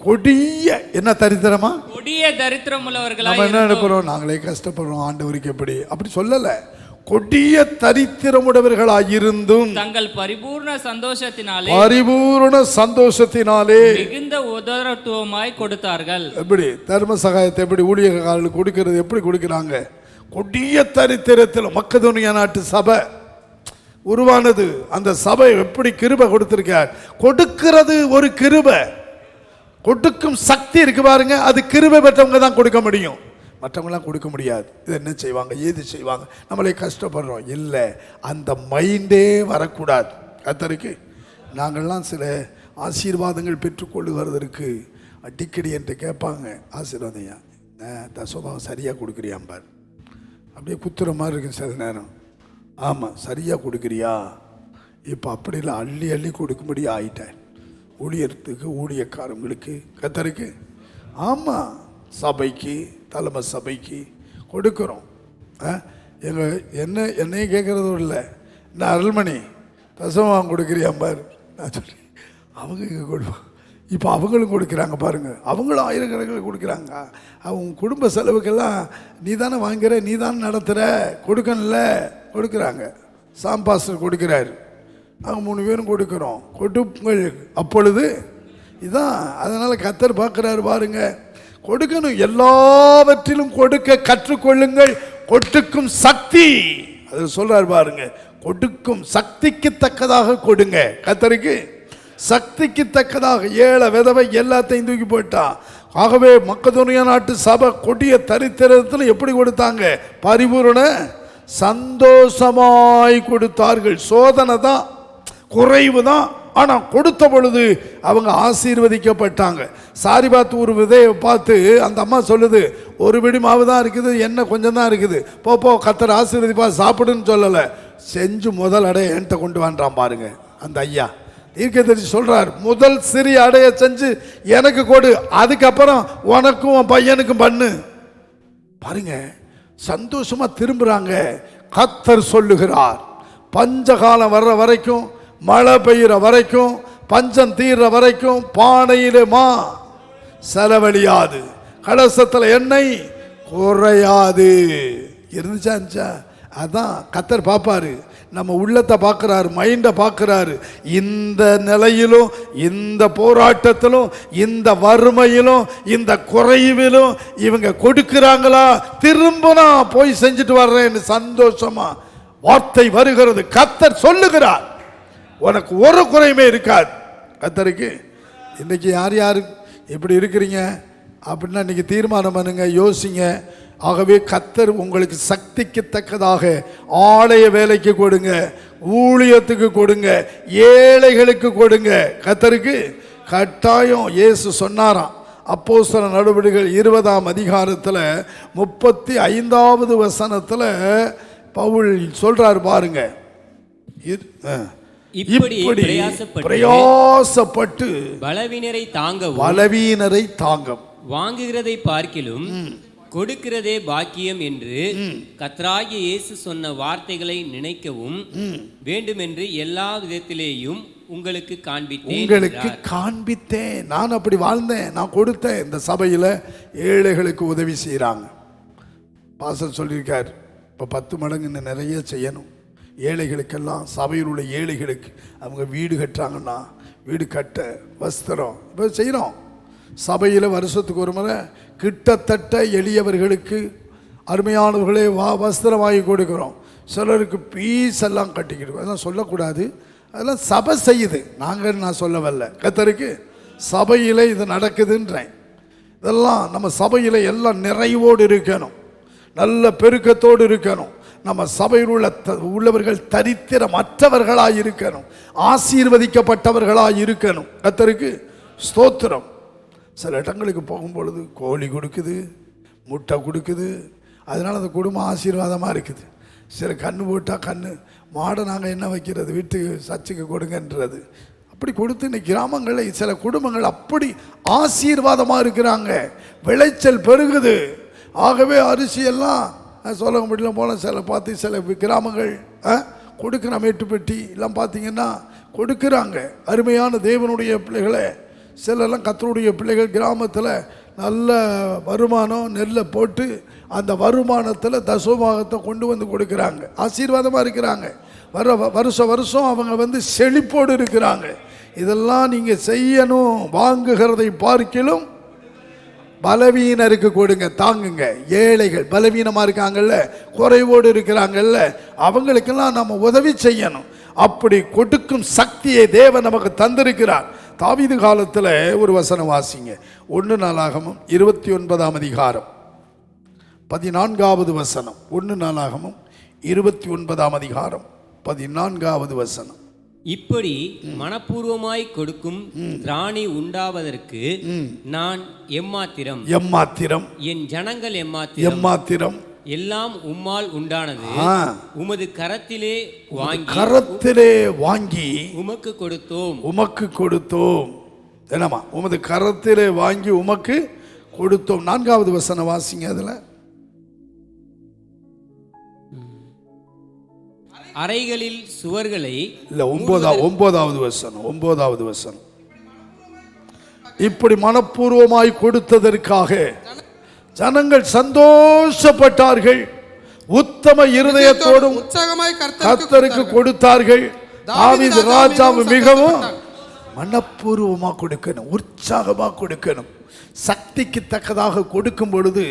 கொடிய என்ன தரித்திரமா, கொடிய தரித்திரம் உள்ளவர்களாய் நம்ம என்ன நினைக்கிறோம், நாங்களே கஷ்டப்படுறோம், ஆண்டவருக்கு எப்படி அப்படி சொல்லல. கொடிய தரித்திரமுடையவர்களாயிருந்தும் தங்கள் பரிபூர்ண சந்தோஷத்தினாலே மிகுந்த உதரத்துவமாய் கொடுத்தார்கள். எப்படி தர்ம சகாயத்தை எப்படி ஊழியர்களுக்கு கொடுக்கிறது, எப்படி கொடுக்கிறாங்க? கொடிய தரித்திரத்தில் மக்கதோனியா நாட்டு சபை உருவானது. அந்த சபை எப்படி கிருபை கொடுத்திருக்கார். கொடுக்கிறது ஒரு கிருபை, கொடுக்கும் சக்தி இருக்கு பாருங்க. அது கிருபை பெற்றவங்க தான் கொடுக்க முடியும், மற்றவங்களாம் கொடுக்க முடியாது. இது என்ன செய்வாங்க, ஏது செய்வாங்க, நம்மளே கஷ்டப்படுறோம் இல்லை, அந்த மைண்டே வரக்கூடாது. கர்த்தருக்கு நாங்கள்லாம் சில ஆசீர்வாதங்கள் பெற்றுக்கொள்ளுகிறதற்கு அடிக்கடி என்று கேட்பாங்க, ஆசீர்வாதையா தசோபாவம் சரியாக கொடுக்குறியாம்பார். அப்படியே குத்துற மாதிரி இருக்கு சில நேரம். ஆமாம் சரியாக கொடுக்குறியா, இப்போ அப்படிலாம் அள்ளி அள்ளி கொடுக்கும்படி ஆயிட்டேன் ஊழியத்துக்கு, ஊழியக்காரங்களுக்கு, கர்த்தருக்கு. ஆமாம் சபைக்கு, தலைமை சபைக்கு கொடுக்குறோம். என்னையும் கேட்குறதும் இல்லை, நான் அருள்மணி தசமாக கொடுக்குறியாம்பார். நான் சொல்லி அவங்க இங்கே கொடுப்போம். இப்போ அவங்களும் கொடுக்குறாங்க பாருங்கள், அவங்களும் ஆயிரக்கணக்கில் கொடுக்குறாங்க. அவங்க குடும்ப செலவுக்கெல்லாம் நீ தானே வாங்குற, நீ தானே நடத்துகிற, கொடுக்கணும்ல, கொடுக்குறாங்க. சாம்பாஸ்டர் கொடுக்குறாரு, நாங்கள் 3 பேரும் கொடுக்குறோம். கொடுங்கள் அப்பொழுது இதுதான். அதனால் கர்த்தர் பார்க்குறாரு பாருங்க, கொடுக்கணும், எல்லாவற்றிலும் கொடுக்க கற்றுக்கொள்ளுங்கள், கொடுக்கும் சக்தி அது சொல்றாரு பாருங்க. கொடுக்கும் சக்திக்கு தக்கதாக கொடுங்க. கர்த்தருக்கு சக்திக்கு தக்கதாக. ஏழை விதவை எல்லாத்தையும் தூக்கி போயிட்டா. ஆகவே மக்கதோனியா நாட்டு சபை கொடிய தரித்திரத்தில் எப்படி கொடுத்தாங்க, பரிபூரண சந்தோஷமாய் கொடுத்தார்கள். சோதனை தான், குறைவு தான், ஆனால் கொடுத்த பொழுது அவங்க ஆசீர்வதிக்கப்பட்டாங்க. சாரிபாத் ஒரு விதையை பார்த்து அந்த அம்மா சொல்லுது, ஒரு பிடி மாவு தான் இருக்குது, எண்ணெய் கொஞ்சம் தான் இருக்குது, போ கர்த்தர் ஆசீர்வதிப்பா சாப்பிடுன்னு சொல்லலை, செஞ்சு முதல் அடைய என்கிட்ட கொண்டு வான்றான் பாருங்க. அந்த ஐயா தீர்க்கதரிசி சொல்றார், முதல் சிறிய அடைய செஞ்சு எனக்கு கொடு, அதுக்கப்புறம் உனக்கும் உன் பையனுக்கும் பண்ணு. பாருங்க சந்தோஷமா திரும்புறாங்க. கர்த்தர் சொல்லுகிறார், பஞ்சகாலம் வர்ற வரைக்கும், மழை பெய்கிற வரைக்கும், பஞ்சம் தீர்ற வரைக்கும் பானையிலே மா செலவழியாது, கலசத்தில் எண்ணெய் குறையாது. இருந்துச்சா? அதான் கர்த்தர் பார்ப்பாரு, நம்ம உள்ளத்தை பார்க்குறாரு, மைண்டை பார்க்குறாரு. இந்த நிலையிலும், இந்த போராட்டத்திலும், இந்த வறுமையிலும், இந்த குறைவிலும் இவங்க கொடுக்குறாங்களா, திரும்ப நான் போய் செஞ்சுட்டு வர்றேன்னு சந்தோஷமா வார்த்தை வருகிறது. கர்த்தர் சொல்லுகிறார், உனக்கு ஒரு குறையுமே இருக்காது. கர்த்தருக்கு இன்னைக்கு யார் யார் எப்படி இருக்கிறீங்க அப்படின்னா இன்னைக்கு தீர்மானம் பண்ணுங்க, யோசிங்க. ஆகவே கர்த்தர் உங்களுக்கு சக்திக்கு தக்கதாக ஆலய வேலைக்கு கொடுங்க, ஊழியத்துக்கு கொடுங்க, ஏழைகளுக்கு கொடுங்க. கர்த்தருக்கு கட்டாயம். இயேசு சொன்னாராம், அப்போஸ்தலர் நடவடிக்கைகள் 20ஆம் அதிகாரத்தில் 35வது வசனத்தில் பவுல் சொல்றார் பாருங்க, இப்படி பிரயாசப்பட்டு பலவீனரை தாங்கவும் வாங்குகிறதை பார்க்கிலும் கொடுக்கிறதே பாக்கியம் என்று கர்த்தராகிய இயேசு சொன்ன வார்த்தைகளை நினைக்கவும் வேண்டும் என்று எல்லா விதத்திலேயும் உங்களுக்கு காண்பித்தேன். நான் அப்படி வாழ்ந்தேன், நான் கொடுத்தேன். இந்த சபையில் ஏழைகளுக்கு உதவி செய்கிறாங்க. பாஸ்டர் சொல்லியிருக்கார், இப்போ 10 மடங்கு இன்னும் நிறைய செய்யணும். ஏழைகளுக்கெல்லாம், சபையில் உள்ள ஏழைகளுக்கு, அவங்க வீடு கட்டுறாங்கன்னா வீடு கட்ட வஸ்திரம் இப்போ செய்கிறோம். சபையில் வருஷத்துக்கு ஒரு முறை கிட்டத்தட்ட எளியவர்களுக்கு, அருமையானவர்களே வஸ்திரம் வாங்கி கொடுக்குறோம். சிலருக்கு பீஸ் எல்லாம் கட்டிக்கிட்டு, அதெல்லாம் சொல்லக்கூடாது, அதெல்லாம் சபை செய்யுது, நான் சொல்ல வரல. கர்த்தருக்கு சபையில் இது நடக்குதுன்றேன். இதெல்லாம் நம்ம சபையில் எல்லாம் நிறைவோடு இருக்கணும், நல்ல பெருக்கத்தோடு இருக்கணும். நம்ம சபையில் உள்ளவர்கள் தரித்திரமற்றவர்களாக இருக்கணும், ஆசீர்வதிக்கப்பட்டவர்களாக இருக்கணும். கர்த்தருக்கு ஸ்தோத்திரம். சில இடங்களுக்கு போகும்பொழுது கோழி கொடுக்குது, முட்டை கொடுக்குது, அதனால் அந்த குடும்பம் ஆசீர்வாதமாக இருக்குது. சில கண்ணு போட்டால் கண்ணு மாடை நாங்கள் என்ன வைக்கிறது, வீட்டுக்கு சர்ச்சுக்கு கொடுங்கன்றது. அப்படி கொடுத்து இன்னைக்கு கிராமங்களில் சில குடும்பங்கள் அப்படி ஆசீர்வாதமாக இருக்கிறாங்க, விளைச்சல் பெருகுது. ஆகவே அரிசியெல்லாம் சொல்ல முடியல போல சில பார்த்து சில கிராமங்கள் கொடுக்குற மேட்டுப்பட்டி எல்லாம் பார்த்தீங்கன்னா கொடுக்குறாங்க. அருமையான தேவனுடைய பிள்ளைகளை, சிலெல்லாம் கர்த்தருடைய பிள்ளைகள் கிராமத்தில் நல்ல வருமானம், நெல்லை போட்டு அந்த வருமானத்தில் தசமபாகத்தை கொண்டு வந்து கொடுக்குறாங்க, ஆசீர்வாதமாக இருக்கிறாங்க. வருஷம் அவங்க செழிப்போடு இருக்கிறாங்க. இதெல்லாம் நீங்கள் செய்யணும். வாங்குகிறதை பார்க்கிலும் பலவீனருக்கு கொடுங்க, தாங்குங்க. ஏழைகள் பலவீனமாக இருக்காங்கல்ல, குறைவோடு இருக்கிறாங்கல்ல, அவங்களுக்கெல்லாம் நம்ம உதவி செய்யணும். அப்படி கொடுக்கும் சக்தியை தேவன் நமக்கு தந்திருக்கிறார். தாவீது காலத்தில் ஒரு வசனம் வாசிங்க, 1 நாளாகமம் 29ஆம் அதிகாரம் 14வது வசனம். 1 நாளாகமம் 29ஆம் அதிகாரம் 14வது வசனம். இப்படி மனப்பூர்வமாய் கொடுக்கும் திராணி உண்டாவதற்கு நான் எம்மாத்திரம், என் ஜனங்கள் எம்மாத்திரம், எல்லாம் உம்மால் உண்டானது, உமது கரத்திலே வாங்கி உமக்கு கொடுத்தோம். என்னமா உமது கரத்திலே வாங்கி உமக்கு கொடுத்தோம். 4வது வசனம் வாசிங்க. அதுல அறைகளில் சுவர்களை இல்ல, 9வது வசனம். இப்படி மனப்பூர்வமாய் கொடுத்ததற்காக ஜனங்கள் சந்தோஷப்பட்டார்கள், உத்தம இருதயத்தோடும் உற்சாகமாய் கர்த்தருக்கு கொடுத்தார்கள். தாவீது ராஜாவு மிகவும் மனப்பூர்வமாக கொடுக்கணும், உற்சாகமாக கொடுக்கணும். சக்திக்கு தக்கதாக கொடுக்கும் பொழுது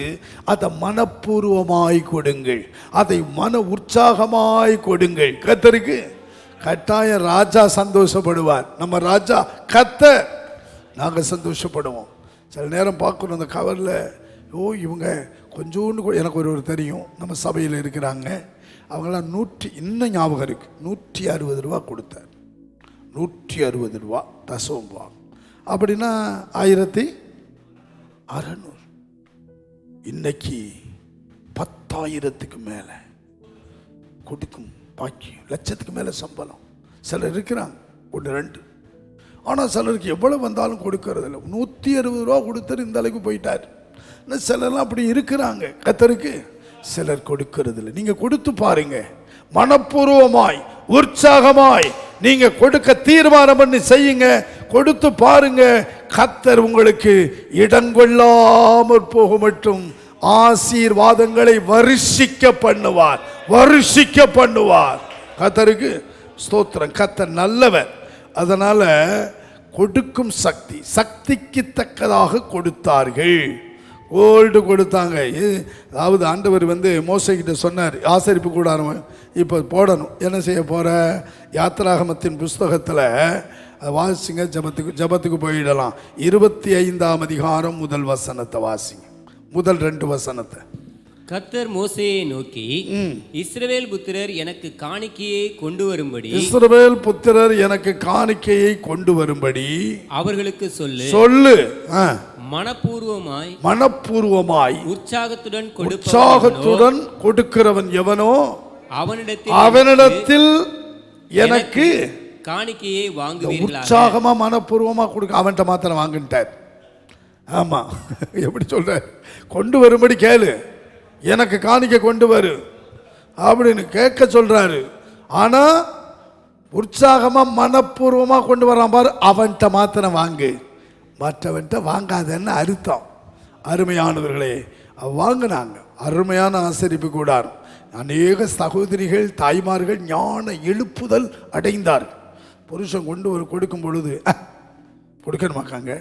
அதை மனப்பூர்வமாய் கொடுங்கள், அதை மன உற்சாகமாய் கொடுங்கள். கர்த்தருக்கு கட்டாயம் ராஜா சந்தோஷப்படுவார். நம்ம ராஜா கர்த்தர், நாங்கள் சந்தோஷப்படுவோம். சில நேரம் பார்க்கணும் அந்த கவரில், இவங்க கொஞ்சோண்டு, எனக்கு ஒரு தெரியும், நம்ம சபையில் இருக்கிறாங்க, அவங்களாம் இன்னும் ஞாபகம் இருக்குது, 160 ரூபா கொடுத்தார். 160 ரூபா தசம்பா, அப்படின்னா 1600. இன்னைக்கு 10,000க்கு மேலே கொடுக்கும் பாக்கியம், லட்சத்துக்கு மேலே சம்பளம். சிலர் இருக்கிறாங்க 1-2, ஆனால் சிலருக்கு எவ்வளோ வந்தாலும் கொடுக்கறது இல்லை. 160 ரூபா கொடுத்துட்டு இந்த அளவுக்கு போயிட்டார். சிலர்லாம் அப்படி இருக்கிறாங்க. கர்த்தருக்கு சிலர் கொடுக்கறது இல்லை. நீங்கள் கொடுத்து பாருங்க, மனப்பூர்வமாய் உற்சாகமாய் நீங்க கொடுக்க தீர்மானம் பண்ணி செய்யுங்க, கொடுத்து பாருங்க. கர்த்தர் உங்களுக்கு இடங்கொள்ளாமற் போக மட்டும் ஆசீர்வாதங்களை வருஷிக்க பண்ணுவார். கர்த்தருக்கு ஸ்தோத்திரம். கர்த்தர் நல்லவர். அதனால கொடுக்கும் சக்திக்கு தக்கதாக கொடுத்தார்கள். கோல்டு கொடுத்தாங்க. அதாவது ஆண்டவர் மோசேக்கிட்ட சொன்னார், ஆசரிப்பு கூடாரம் இப்போ போடணும். என்ன செய்ய போகிற? யாத்திராகமத்தின் புஸ்தகத்தில் வாசிங்க, ஜபத்துக்கு போயிடலாம். 25ஆம் அதிகாரம் 1 வசனத்தை வாசிங்க, முதல் 2 வசனத்தை. கர்த்தர் மோசேயை நோக்கி, இஸ்ரவேல் புத்திரர் எனக்கு காணிக்கையை கொண்டு வரும்படி அவர்களுக்கு சொல்லு. மனப்பூர்வமாய் உற்சாகத்துடன் கொடுக்கிறவன் எவனோ அவனிடத்தில் எனக்கு காணிக்கையை வாங்குவீர்களாக. உற்சாகமா மனப்பூர்வமா கொடுக்க, அவன்கிட்ட மாத்திரம் வாங்கிட்டார். ஆமா, எப்படி சொல்ற? கொண்டு வரும்படி கேளு, எனக்கு காணிக்கை கொண்டு வரு அப்படின்னு கேட்க சொல்றாரு. ஆனா உற்சாகமா மனப்பூர்வமா கொண்டு வரான் பாரு, அவன்கிட்ட மாத்திரம் வாங்கு, மற்றவன்கிட்ட வாங்காதன்னு அர்த்தம். அருமையானவர்களே, வாங்கினாங்க. அருமையான ஆசரிப்பு கூடாரம். அநேக சகோதரிகள், தாய்மார்கள் ஞான எழுப்புதல் அடைந்தார்கள். புருஷன் கொண்டு கொடுக்கும் பொழுது கொடுக்கணுமாக்காங்க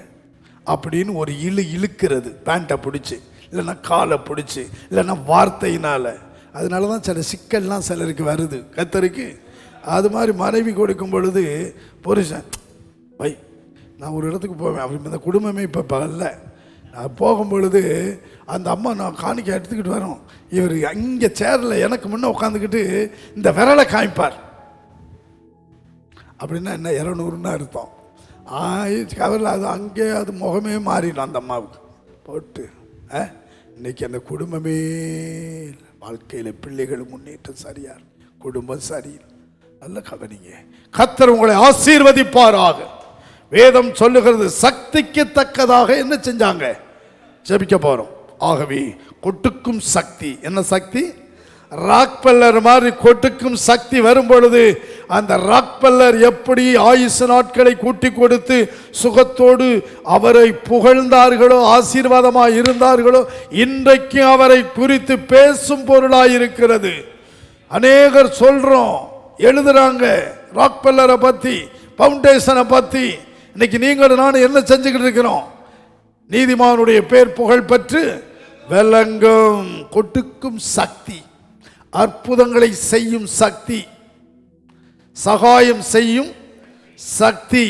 அப்படின்னு ஒரு இழுக்கிறது, பேண்ட்டை பிடிச்சி, இல்லைன்னா காலை பிடிச்சி, இல்லைன்னா வார்த்தையினால். அதனால தான் சில சிக்கல்லாம் சிலருக்கு வருது. கர்த்தருக்கு அது மாதிரி மனைவி கொடுக்கும் பொழுது புருஷன், வை நான் ஒரு இடத்துக்கு போவேன், அவர் இந்த குடும்பமே இப்போ இல்லை. நான் போகும்பொழுது அந்த அம்மா நான் காணிக்கை எடுத்துக்கிட்டு வரோம், இவர் இங்கே சேரில் எனக்கு முன்னே உட்காந்துக்கிட்டு இந்த விரலை காமிப்பார். அப்படின்னா என்ன 200ன்னு அர்த்தம். கவரில் அது அங்கே அது முகமே மாறிடும் அந்த அம்மாவுக்கு போட்டு. இன்னைக்கு அந்த குடும்பமே வாழ்க்கையில் பிள்ளைகள் முன்னேற்றம் சரியா, குடும்பம் சரியில்லை. நல்ல கவனிங்க. கர்த்தர் உங்களை ஆசீர்வதிப்பாராக. வேதம் சொல்லுகிறது சக்திக்கு தக்கதாக என்ன செஞ்சாங்க? ஜெபிக்க போறோம். ஆகவே கொட்டுக்கும் சக்தி, என்ன சக்தி? ராக்பெல்லர் மாதிரி கொட்டுக்கும் சக்தி வரும் பொழுது அந்த ராக்பெல்லர் எப்படி ஆயுசு நாட்களை கூட்டி கொடுத்து சுகத்தோடு அவரை புகழ்ந்தார்களோ, ஆசீர்வாதமாக இருந்தார்களோ, இன்றைக்கு அவரை குறித்து பேசும் பொருளாயிருக்கிறது. அநேகர் சொல்றோம், எழுதுறாங்க ராக்பெல்லரை பத்தி, பவுண்டேஷனை பத்தி. இன்னைக்கு நீங்கள் நான் என்ன செஞ்சுக்கிட்டு இருக்கிறோம்? நீதிமானுடைய பேர் புகழ் பெற்று விளங்கும். கொட்டுக்கும் சக்தி, அற்புதங்களை செய்யும் சக்தி, சகாயம் செய்யும் சக்தி,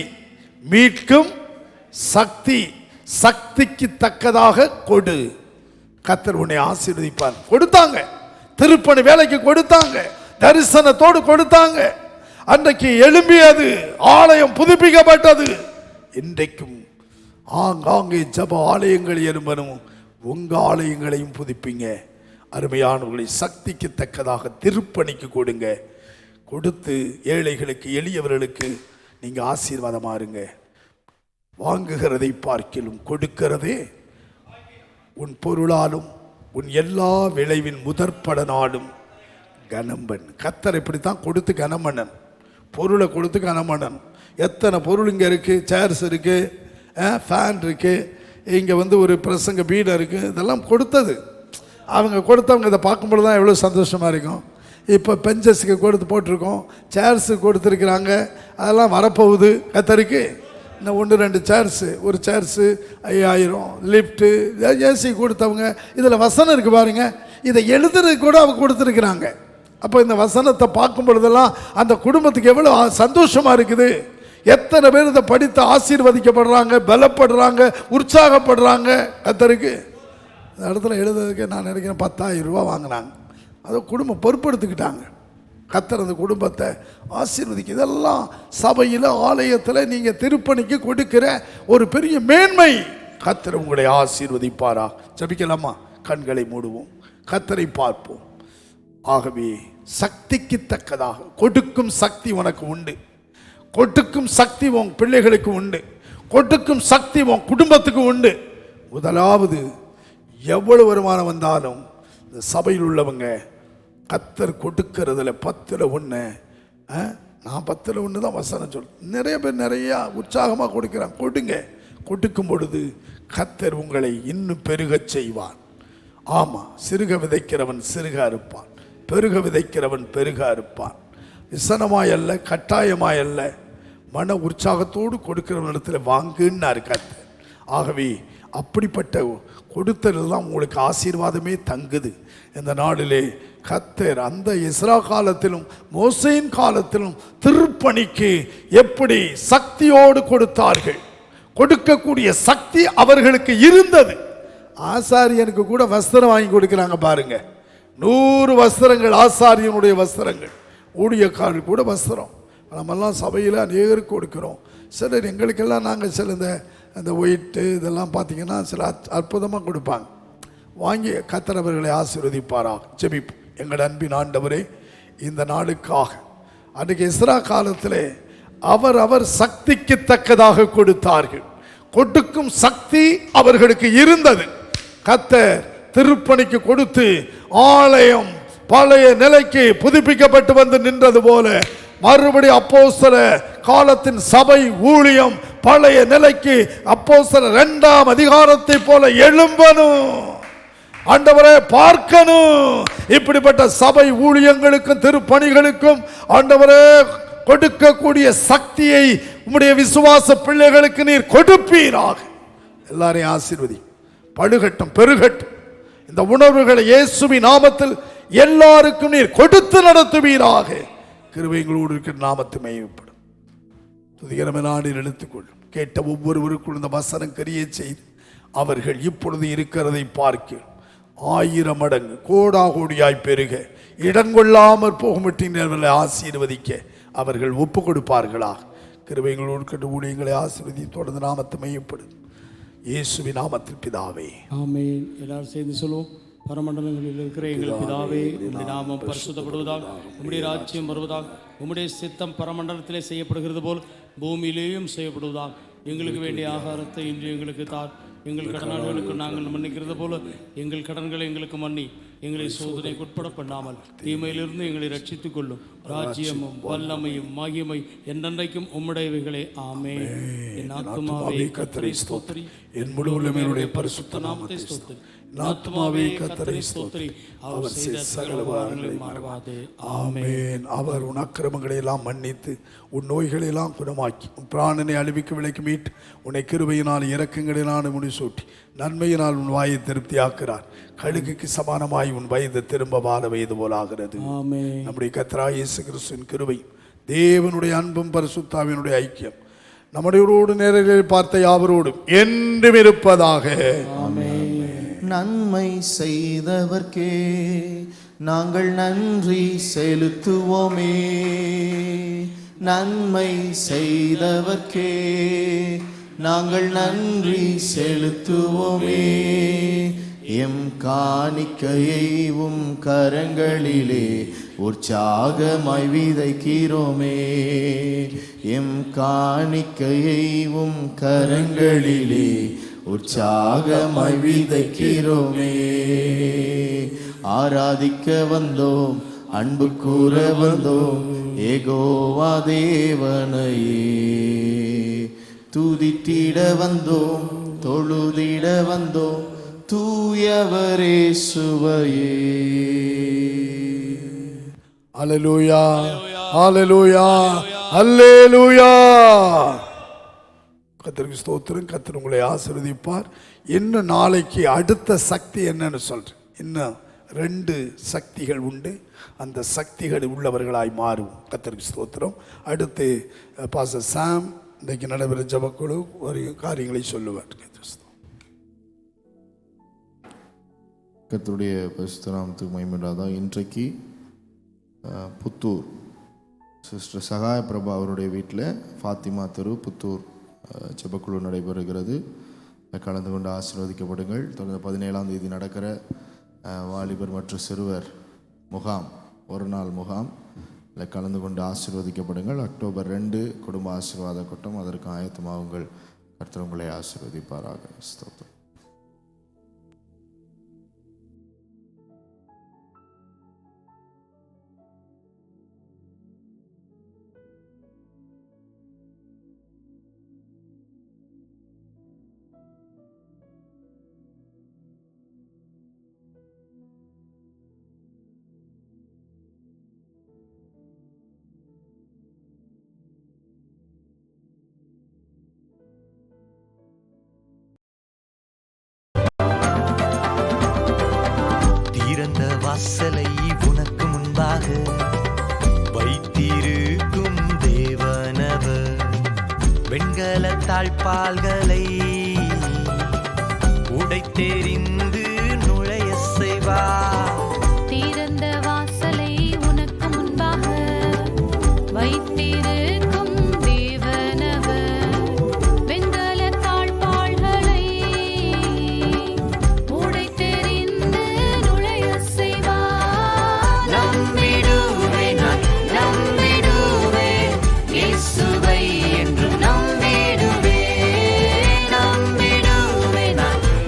மீட்கும் சக்தி. சக்திக்கு தக்கதாக கொடு. கர்த்தர் உன்னை ஆசீர்வதிப்பார். கொடுத்தாங்க, திருப்பணி வேலைக்கு கொடுத்தாங்க, தரிசனத்தோடு கொடுத்தாங்க. அன்றைக்கு எழும்பியது, ஆலயம் புதுப்பிக்கப்பட்டது. இன்றைக்கும் ஆங்காங்கே ஜப ஆலயங்கள் எழும்பணும். உங்க ஆலயங்களையும் புதுப்பிங்க. அருமையானவர்களை சக்திக்கு தக்கதாக திருப்பணிக்கு கொடுங்க. கொடுத்து ஏழைகளுக்கு, எளியவர்களுக்கு நீங்க ஆசீர்வாதமா இருங்க. வாங்குகிறதை பார்க்கிலும் கொடுக்கிறதே உன் பொருளாலும் உன் எல்லா விளைவின் முதற்படனாலும் கனம்பன். கர்த்தர் இப்படித்தான் கொடுத்து கனமன்னன், பொருளை கொடுத்து கனமன்னன். எத்தனை பொருள் இங்கே இருக்குது? சேர்ஸ் இருக்குது, ஃபேன் இருக்குது, இங்கே ஒரு பிரசங்க பீடம் இருக்குது. இதெல்லாம் கொடுத்தது. அவங்க கொடுத்தவங்க இதை பார்க்கும்போது தான் எவ்வளோ சந்தோஷமாக இருக்கும். இப்போ பெஞ்சஸுக்கு கொடுத்து போட்டிருக்கோம், சேர்ஸுக்கு கொடுத்துருக்குறாங்க, அதெல்லாம் வரப்போகுது. கர்த்தருக்கு இன்னும் 1-2 சேர்ஸு, ஒரு சேர்ஸு 5000, லிஃப்ட்டு, ஏசி கொடுத்தவங்க. இதில் வசனம் இருக்குது பாருங்க, இதை எழுதுறதுக்கு கூட அவங்க கொடுத்துருக்குறாங்க. அப்போ இந்த வசனத்தை பார்க்கும் பொழுதெல்லாம் அந்த குடும்பத்துக்கு எவ்வளோ சந்தோஷமாக இருக்குது. எத்தனை பேர் இதை படித்து ஆசீர்வதிக்கப்படுறாங்க, பலப்படுறாங்க, உற்சாகப்படுறாங்க. கர்த்தருக்கு இந்த இடத்துல எழுதுறதுக்கு நான் நினைக்கிறேன் 10,000 ரூபா வாங்கினாங்க. அதை குடும்பம் பொறுப்படுத்திக்கிட்டாங்க. கர்த்தர் அந்த குடும்பத்தை ஆசீர்வதிக்க. இதெல்லாம் சபையில், ஆலயத்தில் நீங்கள் திருப்பணிக்கு கொடுக்கிற ஒரு பெரிய மேன்மை. கர்த்தர் உங்களை ஆசீர்வதிப்பாரா? ஜெபிக்கலாமா? கண்களை மூடுவோம், கர்த்தரை பார்ப்போம். ஆகவே சக்திக்கு தக்கதாக கொடுக்கும் சக்தி உனக்கு உண்டு. கொட்டுக்கும் சக்தி உன் பிள்ளைகளுக்கு உண்டு. கொட்டுக்கும் சக்தி உன் குடும்பத்துக்கு உண்டு. முதலாவது, எவ்வளவு வருமானம் வந்தாலும் இந்த சபையில் உள்ளவங்க கர்த்தர் கொடுக்கிறதுல 10ல் 1, நான் 10ல் 1 தான் வசனம் சொல். நிறைய பேர் நிறையா உற்சாகமாக கொடுக்குறாங்க. கொடுங்க. கொடுக்கும் பொழுது கர்த்தர் உங்களை இன்னும் பெருகச் செய்வான். ஆமாம், சிறுக விதைக்கிறவன் சிறுக அறுப்பான், பெருக விதைக்கிறவன் பெருக அறுப்பான். விசனமாயல்ல, கட்டாயமாயல்ல, மன உற்சாகத்தோடு கொடுக்கிறவனிடத்தில் வாங்குன்னாரு கர்த்தர். ஆகவே அப்படிப்பட்ட கொடுத்தலாம் உங்களுக்கு ஆசீர்வாதமே தங்குது. இந்த நாளிலே கர்த்தர் அந்த இஸ்ரா காலத்திலும் மோசேயின் காலத்திலும் திருப்பணிக்கு எப்படி சக்தியோடு கொடுத்தார்கள், கொடுக்கக்கூடிய சக்தி அவர்களுக்கு இருந்தது. ஆசாரியனுக்கு கூட வஸ்திரம் வாங்கி கொடுக்குறாங்க பாருங்க. 100 வஸ்திரங்கள் ஆசாரியனுடைய வஸ்திரங்கள். ஊழியக்காரர் கூட வஸ்திரம். நம்மெல்லாம் சபையில் அநேகருக்கு கொடுக்குறோம். சிலர் எங்களுக்கெல்லாம் நாங்கள் சில இந்த ஒயிட்டு இதெல்லாம் பார்த்தீங்கன்னா சில அற்புதமாக கொடுப்பாங்க. வாங்கி கர்த்தர் அவர்களை ஆசீர்வதிப்பாராக. ஜெபிப்போம். எங்கள் அன்பின் ஆண்டவரே, இந்த நாளுக்காக அன்றைக்கு இஸ்ரா காலத்தில் அவர் சக்திக்கு தக்கதாக கொடுத்தார்கள். கொடுக்கும் சக்தி அவர்களுக்கு இருந்தது. கர்த்தர் திருப்பணிக்கு கொடுத்து ஆலயம் பழைய நிலைக்கு புதுப்பிக்கப்பட்டு வந்து நின்றது போல மறுபடி அப்போஸ்தல காலத்தின் சபை ஊழியம் பழைய நிலைக்கு அப்போஸ்தல 2ஆம் அதிகாரத்தை போல எழும்பணும். ஆண்டவரே, பார்க்கணும். இப்படிப்பட்ட சபை ஊழியங்களுக்கும் திருப்பணிகளுக்கும் ஆண்டவரே கொடுக்கக்கூடிய சக்தியை உம்முடைய விசுவாச பிள்ளைகளுக்கு நீர் கொடுப்பீராக. எல்லாரையும் ஆசீர்வதி. படுகட்டும், பெருகட்டும். இந்த உணர்வுகளை இயேசுவின் நாமத்தில் எல்லாருக்கும் நீர் கொடுத்து நடத்துவீராக. கிருபைகளோடு இருக்கிற நாமத்தை மையப்படும். துதிகரமான நாளில் எடுத்துக்கொள்ளும். கேட்ட ஒவ்வொருவருக்கும் இந்த வசனம் கிரியை செய்து அவர்கள் இப்பொழுது இருக்கிறதை பார்க்க 1000 மடங்கு கோடாகோடியாய் பெருக இடங்கொள்ளாமற் போகும்பட்டினர்களை ஆசீர்வதிக்க அவர்கள் ஒப்பு கொடுப்பார்களா? கிருபைகளோடு கண்டு ஊழியங்களை ஆசீர்வதி தொடர்ந்து நாமத்தை மையப்படும் இயேசுவின் நாமத்தில் பிதாவே, ஆமென். எல்லாரும் சேர்ந்து சொல்லுவோம். பரமண்டலங்களில் இருக்கிற எங்கள் பிதாவே, உம்முடைய நாமம் பரிசுத்தப்படுவதாக, உம்முடைய ராஜ்யம் வருவதாக, உம்முடைய சித்தம் பரமண்டலத்திலே செய்யப்படுகிறது போல் பூமியிலேயும் செய்யப்படுவதாக. எங்களுக்கு வேண்டிய ஆகாரத்தை இன்று எங்களுக்கு தார். எங்கள் கடனாளிகளுக்கு நாங்கள் மன்னிக்கிறது போல எங்கள் கடன்களை எங்களுக்கு மன்னி. எங்களை சோதனைக்கு உட்பட பண்ணாமல் தீமையிலிருந்து எங்களை ரட்சித்துக் கொள்ளும். ராஜ்யமும் வல்லமையும் மகிமை என்றென்றைக்கும் உம்முடையவைகளே. ஆமென். என் ஆத்துமாவே கர்த்தரை ஸ்தோத்திரி, என் முழு உள்ளமையுடைய பரிசுத்த நாமத்தை ஸ்தோத்திரி. ஆத்துமாவே கர்த்தரை ஸ்தோத்திரி, அவர் செய்த சகல உபகாரங்களை மறவாதே. ஆமென். அவர் உன் அக்கிரமங்களை எல்லாம் மன்னித்து உன் நோய்களை எல்லாம் குணமாக்கி உன் பிராணனை அழிவுக்கு விலைக்கு மீட்டு உன்னை கிருபையினால் இரக்கங்களினால் முடிசூட்டி நன்மையினால் உன் வாயை திருப்தியாக்குறார். கழுகுக்கு சமானமாய் உன் வயது திரும்ப வாழ வயது போலாகிறது. ஆமென். நம்முடைய கர்த்தராகிய இயேசு கிறிஸ்துவின் கிருபை, தேவனுடைய அன்பும் பரிசுத்தாவினுடைய ஐக்கியம் நம்முடையோடு நேரில் பார்த்த யாவரோடும் என்றும் இருப்பதாக. நன்மை செய்தவர்க்கே நாங்கள் நன்றி செலுத்துவோமே, நன்மை செய்தவர்க்கே நாங்கள் நன்றி செலுத்துவோமே. எம் காணிக்கையை உம் கரங்களிலே உற்சாகமாய் விதைக்கிறோமே, எம் காணிக்கையை உம் கரங்களிலே உற்சாகமாய் விதைக்கிறோமே. ஆராதிக்க வந்தோம், அன்பு கூற வந்தோம், ஏகோவா தேவனையே. துதித்திட வந்தோம், தொழுதிட வந்தோம், தூயவரே சுவையே. அல்லேலூயா, அல்லேலூயா, அல்லேலூயா. கர்த்தருக்கு ஸ்தோத்திரம். கர்த்தர் உங்களை ஆசீர்வதிப்பார். இன்னும் நாளைக்கு அடுத்த சக்தி என்னன்னு சொல்றேன். இன்னும் 2 சக்திகள் உண்டு. அந்த சக்திகள் உள்ளவர்களாய் மாறும். கர்த்தருக்கு ஸ்தோத்திரம். அடுத்து பாஸ்டர் சாம் இன்றைக்கு நடைபெற ஜபக்குழு ஒரு காரியங்களை சொல்லுவார். கர்த்தருடைய பரிசுத்த நாமத்துக்கு மகிமையுண்டாவதாக. இன்றைக்கு புத்தூர் சிஸ்டர் சகாய பிரபா அவருடைய வீட்டில் ஃபாத்திமா தெரு புத்தூர் ஜெபக்குழு நடைபெறுகிறது. கலந்து கொண்டு ஆசீர்வதிக்கப்படுங்கள். தொடர்ந்து 17ஆம் தேதி நடக்கிற வாலிபர் மற்றும் சிறுவர் முகாம், ஒரு நாள் முகாம் கலந்து கொண்டு ஆசீர்வதிக்கப்படுங்கள். அக்டோபர் 2 குடும்ப ஆசீர்வாத கூட்டம், அதற்கு ஆயத்தமாகுங்கள். கர்த்தர் உங்களை ஆசீர்வதிப்பாராக. ஸ்தோத்திரம். வாசலை உனக்கு முன்பாக வைத்திருக்கும் தேவனவர், வெண்கல தாழ்பால்களை உடைத்தெறிந்து நுழைய செய்வார். திறந்த வாசலை உனக்கு முன்பாக வைத்திருக்கும் தேவனவர், வெண்கல தாழ்பால்களை உடைத்தெறிந்து நுழைய செய்வார். நம்பிடுவேன், நம்பிடுவேன் இயேசுவை என்றும் நம்பிடுவேன், நம்பிடுவேன்,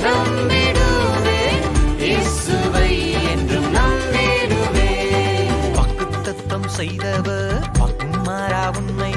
நம்பிடுவேன் இயேசுவை என்றும் நம்பிடுவேன். வாக்குத்தத்தம் செய்தவர் வாக்குமாறா உண்மை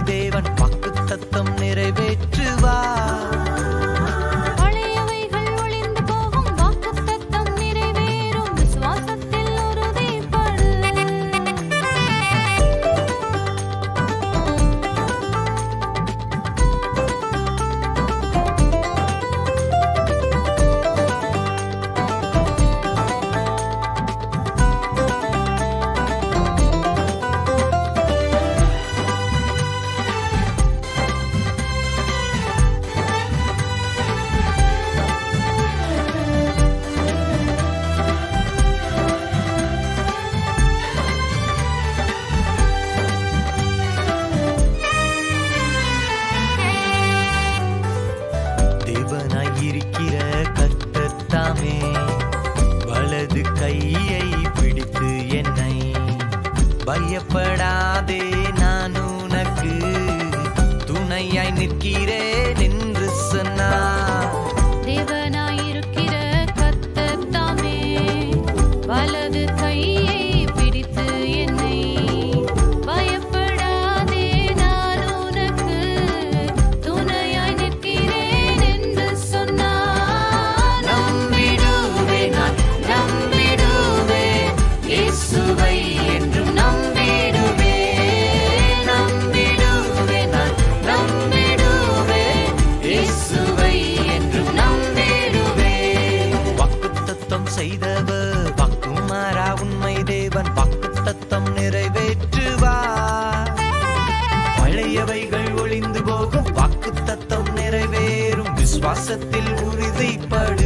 பயப்படாதே நான் உனக்கு துணையாய் நிற்கிறேன் என்று சொன்னார். தேவனாயிருக்கிற கர்த்தர் தாமே வலது கையை பிடித்து என்னை பயப்படாதே நான் உனக்கு துணையாய் நிற்கிறேன் என்று சொன்னார். நம்பிடுவேன் நான் நம்பிடுவேன் இயேசுவை என்றும் நம்பிடுவேன். நம்பிடுவேன் நான் நம்பிடுவேன் இயேசுவை என்றும் நம்பிடுவேன். வாக்குத்தத்தம் செய்தவர் வாக்குமாறா உண்மை தேவன் வாக்குத்தத்தம் நிறைவேற்றுவார். பழையவைகள் ஒளிந்து போகும் வாக்குத்தத்தம் நிறைவேறும் விசுவாசத்தில் உறுதிப்படு